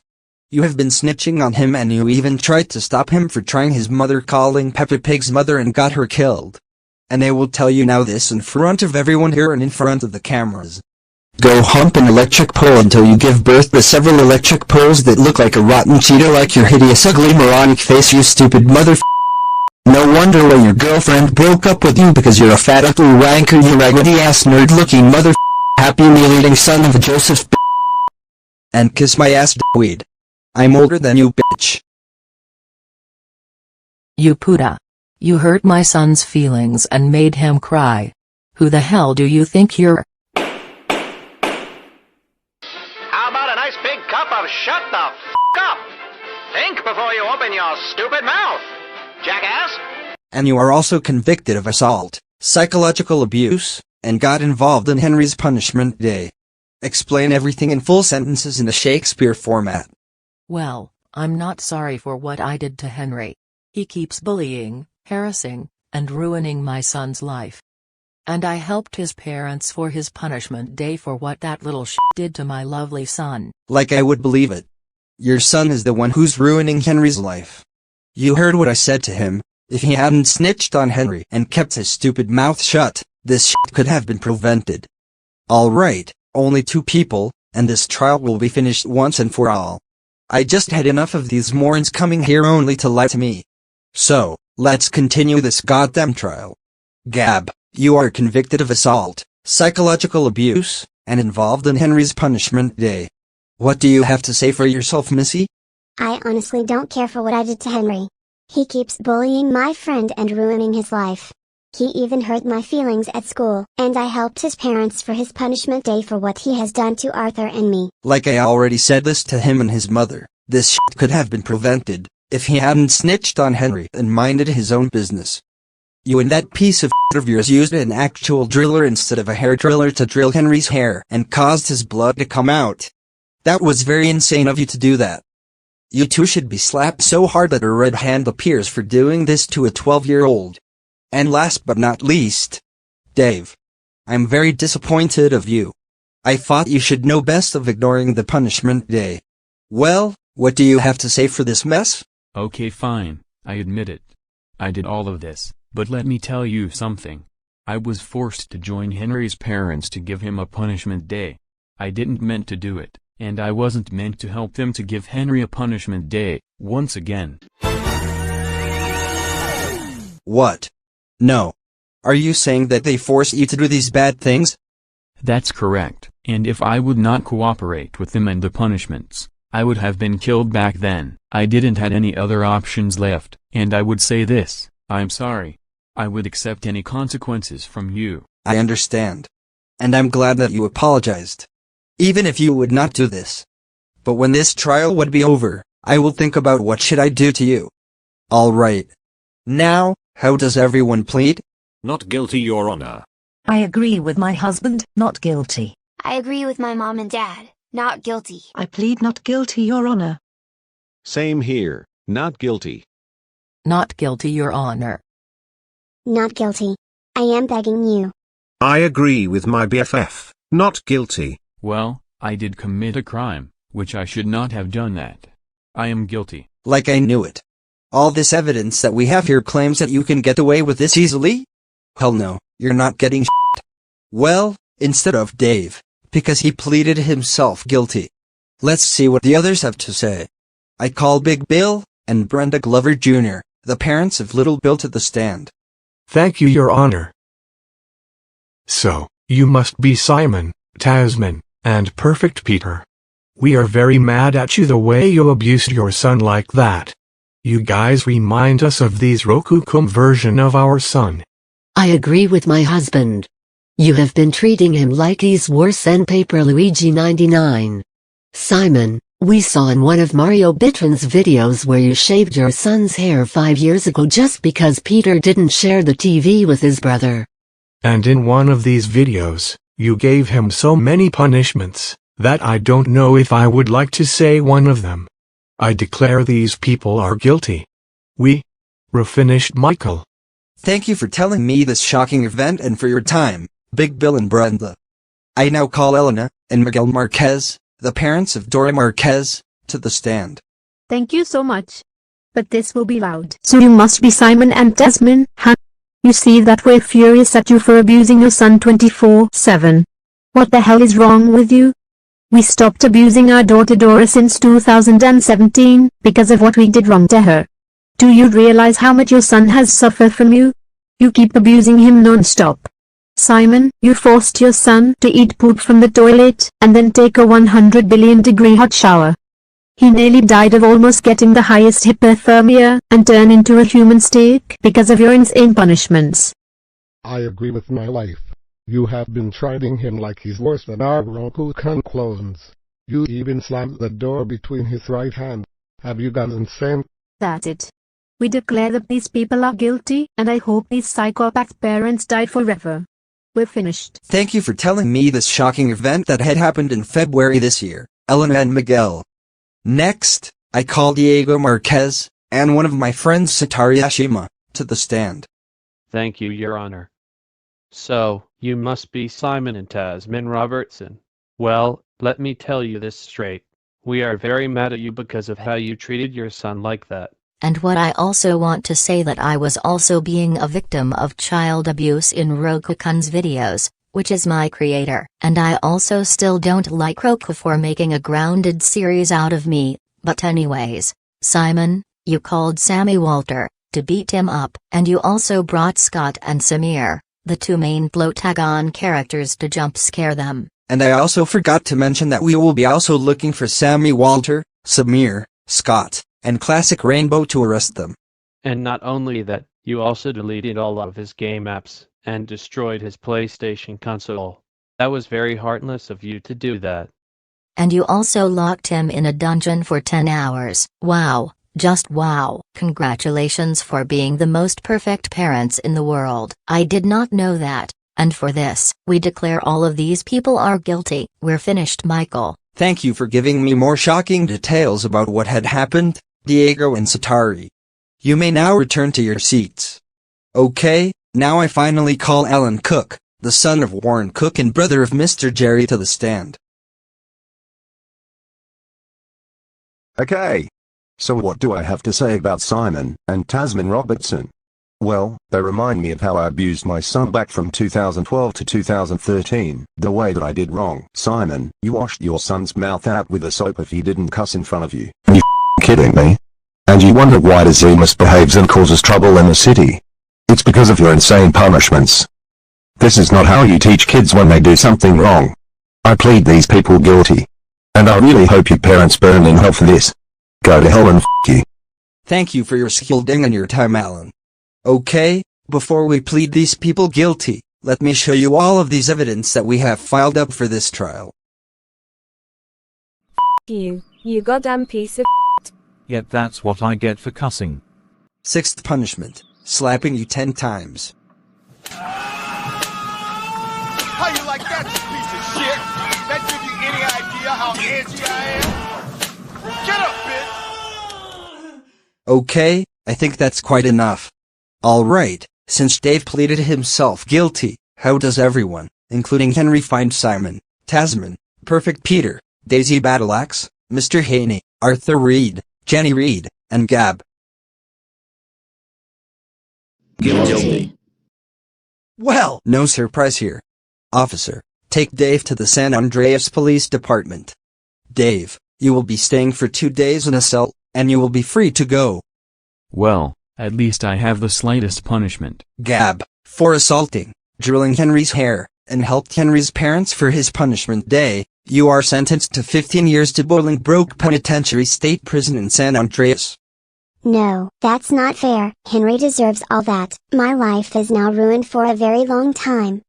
You have been snitching on him and you even tried to stop him for trying his mother calling Peppa Pig's mother and got her killed. and I will tell you now this in front of everyone here and in front of the cameras. Go hump an electric pole until you give birth to several electric poles that look like a rotten Cheeto, like your hideous ugly moronic face, you stupid mother. No wonder why your girlfriend broke up with you, because you're a fat ugly wanker, you raggedy ass nerd looking mother happy meal eating son of a Joseph. And kiss my ass, weed. I'm older than you, bitch. You puta. You hurt my son's feelings and made him cry. Who the hell do you think you're? How about a nice big cup of shut the f*** up? Think before you open your stupid mouth, jackass. And you are also convicted of assault, psychological abuse, and got involved in Henry's punishment day. Explain everything in full sentences in the Shakespeare format. Well, I'm not sorry for what I did to Henry. He keeps bullying, harassing, and ruining my son's life. And I helped his parents for his punishment day for what that little shit did to my lovely son. Like I would believe it. Your son is the one who's ruining Henry's life. You heard what I said to him. If he hadn't snitched on Henry and kept his stupid mouth shut, this shit could have been prevented. Alright, only 2 people, and this trial will be finished once and for all. I just had enough of these morons coming here only to lie to me. So, let's continue this goddamn trial. Gab, you are convicted of assault, psychological abuse, and involved in Henry's punishment day. What do you have to say for yourself, Missy? I honestly don't care for what I did to Henry. He keeps bullying my friend and ruining his life. He even hurt my feelings at school, and I helped his parents for his punishment day for what he has done to Arthur and me. Like I already said this to him and his mother, this shit could have been prevented, if he hadn't snitched on Henry and minded his own business. You and that piece of shit of yours used an actual driller instead of a hair driller to drill Henry's hair and caused his blood to come out. That was very insane of you to do that. You two should be slapped so hard that a red hand appears for doing this to a 12-year-old. And last but not least, Dave. I'm very disappointed of you. I thought you should know best of ignoring the punishment day. Well, what do you have to say for this mess? Okay, fine, I admit it. I did all of this, but let me tell you something. I was forced to join Henry's parents to give him a punishment day. I didn't meant to do it, and I wasn't meant to help them to give Henry a punishment day, once again. What? No. Are you saying that they force you to do these bad things? That's correct, and if I would not cooperate with them and the punishments, I would have been killed back then. I didn't had any other options left, and I would say this, I'm sorry. I would accept any consequences from you. I understand. And I'm glad that you apologized. Even if you would not do this. But when this trial would be over, I will think about what should I do to you. Alright. Now, how does everyone plead? Not guilty, Your Honor. I agree with my husband, not guilty. I agree with my mom and dad, not guilty. I plead not guilty, Your Honor. Same here, not guilty. Not guilty, Your Honor. Not guilty. I am begging you. I agree with my BFF, not guilty. Well, I did commit a crime, which I should not have done that. I am guilty. Like I knew it. All this evidence that we have here claims that you can get away with this easily? Hell no, you're not getting shit. Well, instead of Dave, because he pleaded himself guilty. Let's see what the others have to say. I call Big Bill and Brenda Glover Jr., the parents of Little Bill, to the stand. Thank you, Your Honor. So, you must be Simon, Tasmin, and Perfect Peter. We are very mad at you the way you abused your son like that. You guys remind us of these Rokukum version of our son. I agree with my husband. You have been treating him like he's worse than Paper Luigi 99. Simon, we saw in one of Mario Bitron's videos where you shaved your son's hair 5 years ago just because Peter didn't share the TV with his brother. And in one of these videos, you gave him so many punishments, that I don't know if I would like to say one of them. I declare these people are guilty. We finished, Michael. Thank you for telling me this shocking event and for your time, Big Bill and Brenda. I now call Elena and Miguel Marquez, the parents of Dora Marquez, to the stand. Thank you so much. But this will be loud. So you must be Simon and Tasmin, huh? You see that we're furious at you for abusing your son 24/7. What the hell is wrong with you? We stopped abusing our daughter Dora since 2017, because of what we did wrong to her. Do you realize how much your son has suffered from you? You keep abusing him non-stop. Simon, you forced your son to eat poop from the toilet, and then take a 100 billion degree hot shower. He nearly died of almost getting the highest hypothermia, and turned into a human steak because of your insane punishments. I agree with my wife. You have been treating him like he's worse than our Rokukan clones. You even slammed the door between his right hand. Have you gone insane? That's it. We declare that these people are guilty, and I hope these psychopath parents die forever. We're finished. Thank you for telling me this shocking event that had happened in February this year, Elena and Miguel. Next, I call Diego Marquez, and one of my friends Satari Ashima, to the stand. Thank you, Your Honor. So, you must be Simon and Tasmin Robertson. Well, let me tell you this straight. We are very mad at you because of how you treated your son like that. And what I also want to say that I was also being a victim of child abuse in Rokukan's videos, which is my creator. And I also still don't like Roka for making a grounded series out of me, but anyways, Simon, you called Sammy Walter, to beat him up, and you also brought Scott and Samir, the two main Plotagon characters, to jump scare them. And I also forgot to mention that we will be also looking for Sammy Walter, Samir, Scott, and Classic Rainbow to arrest them. And not only that, you also deleted all of his game apps, and destroyed his PlayStation console. That was very heartless of you to do that. And you also locked him in a dungeon for 10 hours. Wow, just wow. Congratulations for being the most perfect parents in the world. I did not know that, and for this, we declare all of these people are guilty. We're finished, Michael. Thank you for giving me more shocking details about what had happened, Diego and Satari. You may now return to your seats. Okay, now I finally call Alan Cook, the son of Warren Cook and brother of Mr. Jerry, to the stand. Okay. So what do I have to say about Simon and Tasmin Robertson? Well, they remind me of how I abused my son back from 2012 to 2013, the way that I did wrong. Simon, you washed your son's mouth out with a soap if he didn't cuss in front of you. You kidding me? And you wonder why he misbehaves and causes trouble in the city? It's because of your insane punishments. This is not how you teach kids when they do something wrong. I plead these people guilty. And I really hope your parents burn in hell for this. Go to hell and you. Thank you for your scolding and your time, Alan. Okay, before we plead these people guilty, let me show you all of these evidence that we have filed up for this trial. You goddamn piece of Yet that's what I get for cussing. Sixth punishment, slapping you 10 times. How you like that, you piece of shit? That give you any idea how edgy I am? Get up, bitch! Okay, I think that's quite enough. Alright, since Dave pleaded himself guilty, how does everyone, including Henry, find Simon, Tasmin, Perfect Peter, Daisy Battle-Axe, Mr. Haney, Arthur Reed, Jenny Reed, and Gab? Guilty. Well, no surprise here. Officer, take Dave to the San Andreas Police Department. Dave, you will be staying for 2 days in a cell, and you will be free to go. Well, at least I have the slightest punishment. Gab, for assaulting, drilling Henry's hair, and helped Henry's parents for his punishment day, you are sentenced to 15 years to Boulogne-Billancourt Penitentiary State Prison in San Andreas. No, that's not fair. Henry deserves all that. My life is now ruined for a very long time.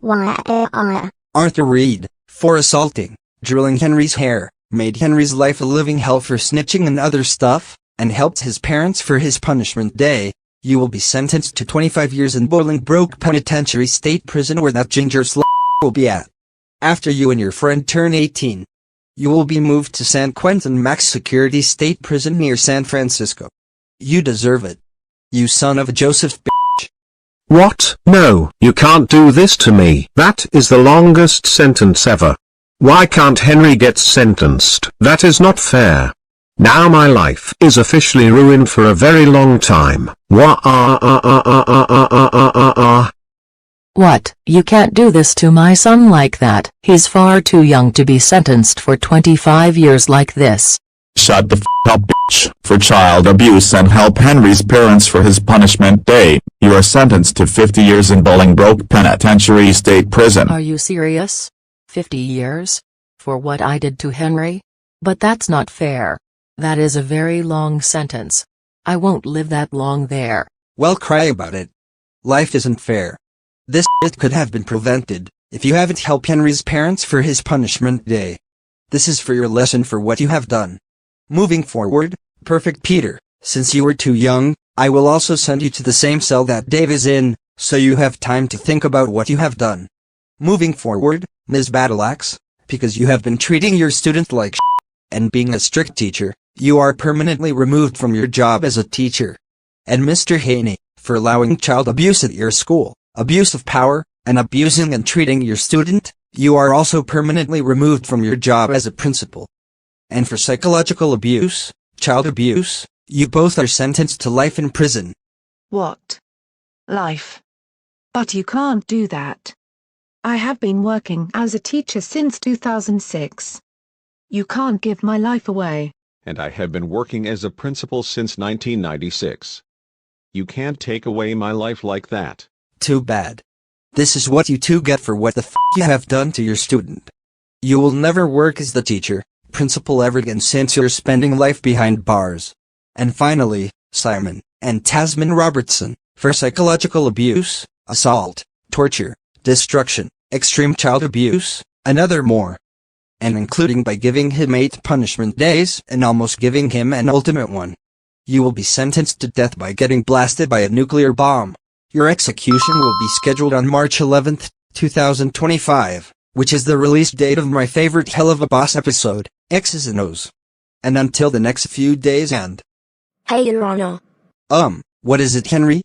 Arthur Reed, for assaulting, drilling Henry's hair, made Henry's life a living hell for snitching and other stuff, and helped his parents for his punishment day, you will be sentenced to 25 years in Boulogne-Billancourt Penitentiary State Prison where that ginger slut will be at. After you and your friend turn 18, you will be moved to San Quentin Max Security State Prison near San Francisco. You deserve it. You son of a Joseph bitch. What? No, you can't do this to me. That is the longest sentence ever. Why can't Henry get sentenced? That is not fair. Now my life is officially ruined for a very long time. What? You can't do this to my son like that. He's far too young to be sentenced for 25 years like this. Shut the f up, bitch. For child abuse and help Henry's parents for his punishment day, you are sentenced to 50 years in Bolingbroke Penitentiary State Prison. Are you serious? 50 years? For what I did to Henry? But that's not fair. That is a very long sentence. I won't live that long there. Well, cry about it. Life isn't fair. This shit could have been prevented if you haven't helped Henry's parents for his punishment day. This is for your lesson for what you have done. Moving forward, Perfect Peter, since you were too young, I will also send you to the same cell that Dave is in, so you have time to think about what you have done. Moving forward, Ms. Battle-Axe, because you have been treating your student like shit, and being a strict teacher, you are permanently removed from your job as a teacher. And Mr. Haney, for allowing child abuse at your school, abuse of power, and abusing and treating your student, you are also permanently removed from your job as a principal. And for psychological abuse, child abuse, you both are sentenced to life in prison. What? Life? But you can't do that. I have been working as a teacher since 2006. You can't give my life away. And I have been working as a principal since 1996. You can't take away my life like that. Too bad. This is what you two get for what the f you have done to your student. You will never work as the teacher, principal ever again since you're spending life behind bars. And finally, Simon and Tasmin Robertson, for psychological abuse, assault, torture, destruction, extreme child abuse, and other more. And including by giving him 8 punishment days and almost giving him an ultimate one. You will be sentenced to death by getting blasted by a nuclear bomb. Your execution will be scheduled on March 11th, 2025, which is the release date of my favorite Hell of a Boss episode, X's and O's. And until the next few days and... Hey, Your Honor. What is it, Henry?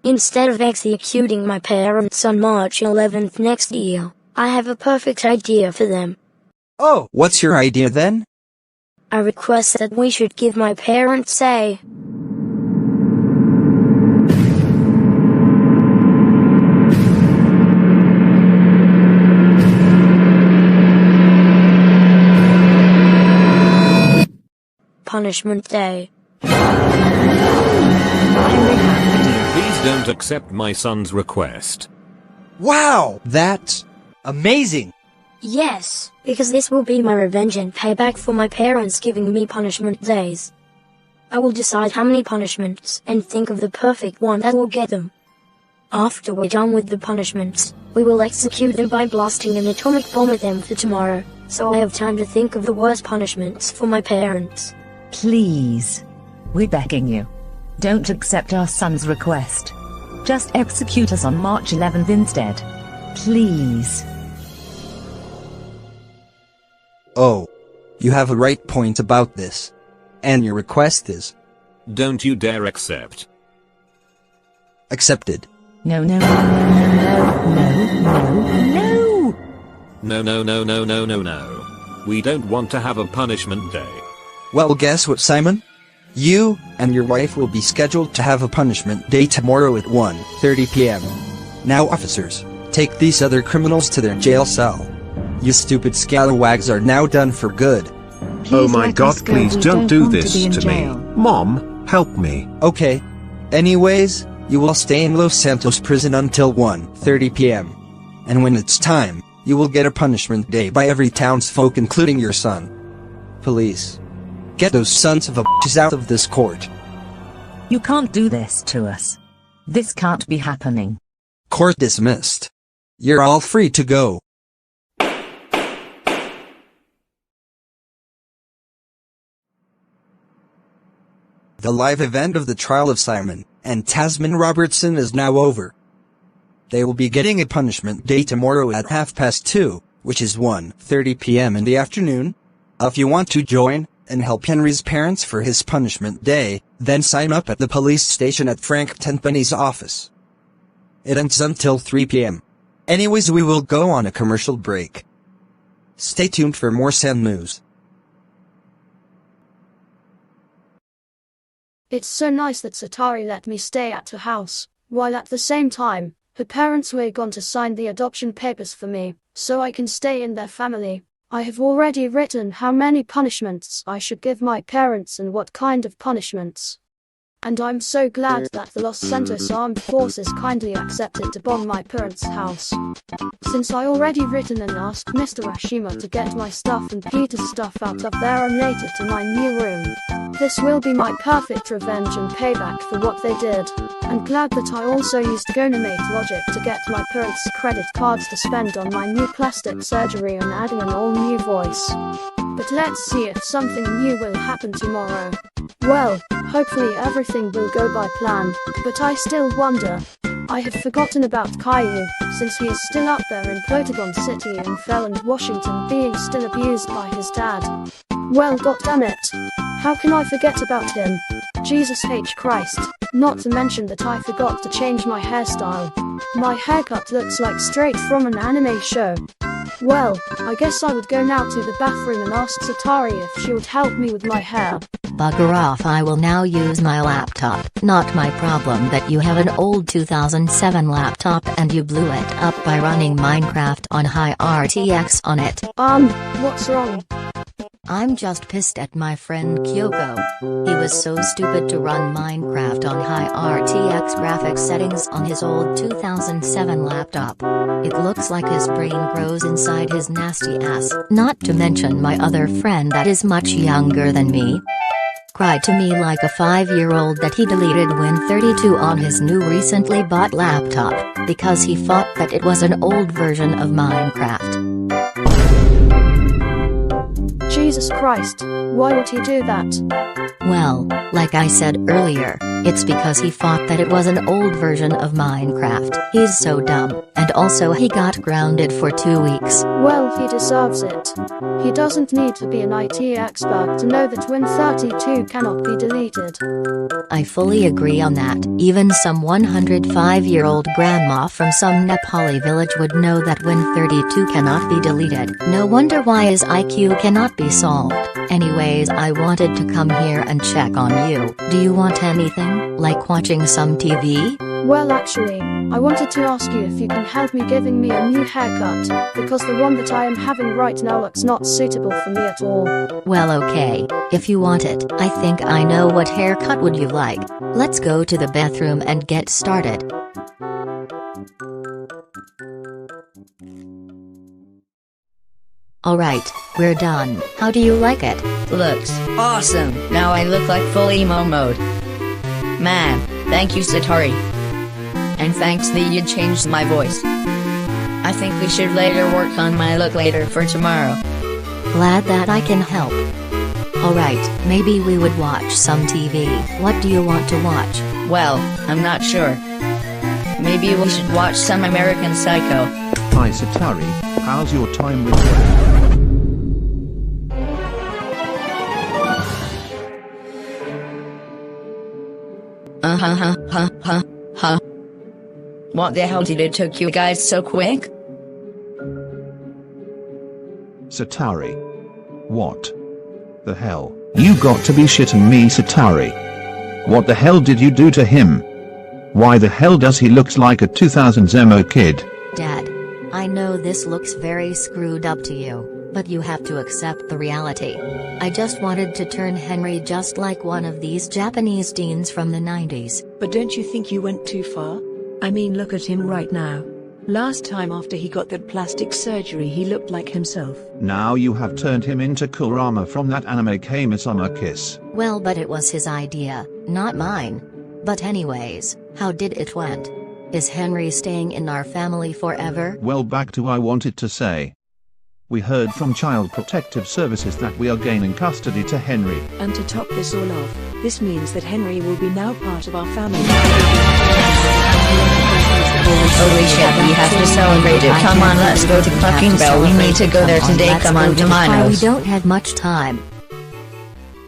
Instead of executing my parents on March 11th next year, I have a perfect idea for them. Oh, what's your idea then? I request that we should give my parents a... punishment day. Please don't accept my son's request. Wow, that's amazing. Yes, because this will be my revenge and payback for my parents giving me punishment days. I will decide how many punishments and think of the perfect one that will get them. After we're done with the punishments, we will execute them by blasting an atomic bomb at them for tomorrow, so I have time to think of the worst punishments for my parents. Please. We're begging you. Don't accept our son's request. Just execute us on March 11th instead. Please. Oh. You have a right point about this. And your request is... Don't you dare accept. Accepted. No, no, no, no, no, no, no, no. No. We don't want to have a punishment day. Well, guess what, Simon? You and your wife will be scheduled to have a punishment day tomorrow at 1:30 p.m. Now, officers, take these other criminals to their jail cell. You stupid scalawags are now done for good. Oh my God, please don't do this to me. Mom, help me. Okay. Anyways, you will stay in Los Santos prison until 1:30 p.m. And when it's time, you will get a punishment day by every townsfolk including your son. Police. Get those sons of a bitches out of this court. You can't do this to us. This can't be happening. Court dismissed. You're all free to go. The live event of the trial of Simon and Tasmin Robertson is now over. They will be getting a punishment day tomorrow at 2:30, which is 1:30 p.m. in the afternoon. If you want to join and help Henry's parents for his punishment day, then sign up at the police station at Frank Tenpenny's office. It ends until 3 p.m. Anyways, we will go on a commercial break. Stay tuned for more sad news. It's so nice that Satari let me stay at her house, while at the same time, her parents were gone to sign the adoption papers for me, so I can stay in their family. I have already written how many punishments I should give my parents and what kind of punishments. And I'm so glad that the Los Santos Armed Forces kindly accepted to bomb my parents' house. Since I already written and asked Mr. Ashima to get my stuff and Peter's stuff out of there and later to my new room. This will be my perfect revenge and payback for what they did. I'm glad that I also used GoAnimator logic to get my parents' credit cards to spend on my new plastic surgery and adding an all-new voice. But let's see if something new will happen tomorrow. Well, hopefully everything will go by plan, but I still wonder. I have forgotten about Caillou, since he is still up there in Plotagon City in Felland, Washington, being still abused by his dad. Well, goddammit. How can I forget about him? Jesus H. Christ. Not to mention that I forgot to change my hairstyle. My haircut looks like straight from an anime show. Well, I guess I would go now to the bathroom and ask Satari if she would help me with my hair. Bugger off, I will now use my laptop. Not my problem that you have an old 2007 laptop and you blew it up by running Minecraft on high RTX on it. What's wrong? I'm just pissed at my friend Kyoko. He was so stupid to run Minecraft on high RTX graphics settings on his old 2007 laptop. It looks like his brain grows inside his nasty ass. Not to mention my other friend that is much younger than me. Cried to me like a 5-year-old that he deleted Win32 on his new recently bought laptop, because he thought that it was an old version of Minecraft. Jesus Christ, why would he do that? Well, like I said earlier, it's because he thought that it was an old version of Minecraft. He's so dumb, and also he got grounded for 2 weeks. Well, he deserves it. He doesn't need to be an IT expert to know that Win32 cannot be deleted. I fully agree on that. Even some 105-year-old grandma from some Nepali village would know that Win32 cannot be deleted. No wonder why his IQ cannot be solved. Anyways, I wanted to come here and check on you. Do you want anything, like watching some TV? Well, actually, I wanted to ask you if you can help me giving me a new haircut, because the one that I am having right now looks not suitable for me at all. Well, okay, if you want it. I think I know what haircut would you like. Let's go to the bathroom and get started. Alright, we're done. How do you like it? Looks awesome. Now I look like full emo mode. Man, thank you Satari. And thanks that you changed my voice. I think we should later work on my look later for tomorrow. Glad that I can help. Alright, maybe we would watch some TV. What do you want to watch? Well, I'm not sure. Maybe we should watch some American Psycho. Hi Satari, how's your time with What the hell did it took you guys so quick? Satari. What the hell? You got to be shitting me, Satari. What the hell did you do to him? Why the hell does he look like a 2000s emo kid? Dad, I know this looks very screwed up to you, but you have to accept the reality. I just wanted to turn Henry just like one of these Japanese teens from the 90s. But don't you think you went too far? I mean, look at him right now. Last time after he got that plastic surgery he looked like himself. Now you have turned him into Kurama from that anime Kami-sama Kiss. Well, but it was his idea, not mine. But anyways, how did it went? Is Henry staying in our family forever? Well, back to I wanted to say. We heard from Child Protective Services that we are gaining custody to Henry. And to top this all off, this means that Henry will be now part of our family. Holy shit, we have to celebrate it. Come on, let's go to fucking Bell. We need to go there today. Come on, We don't have much time.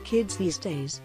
Kids these days,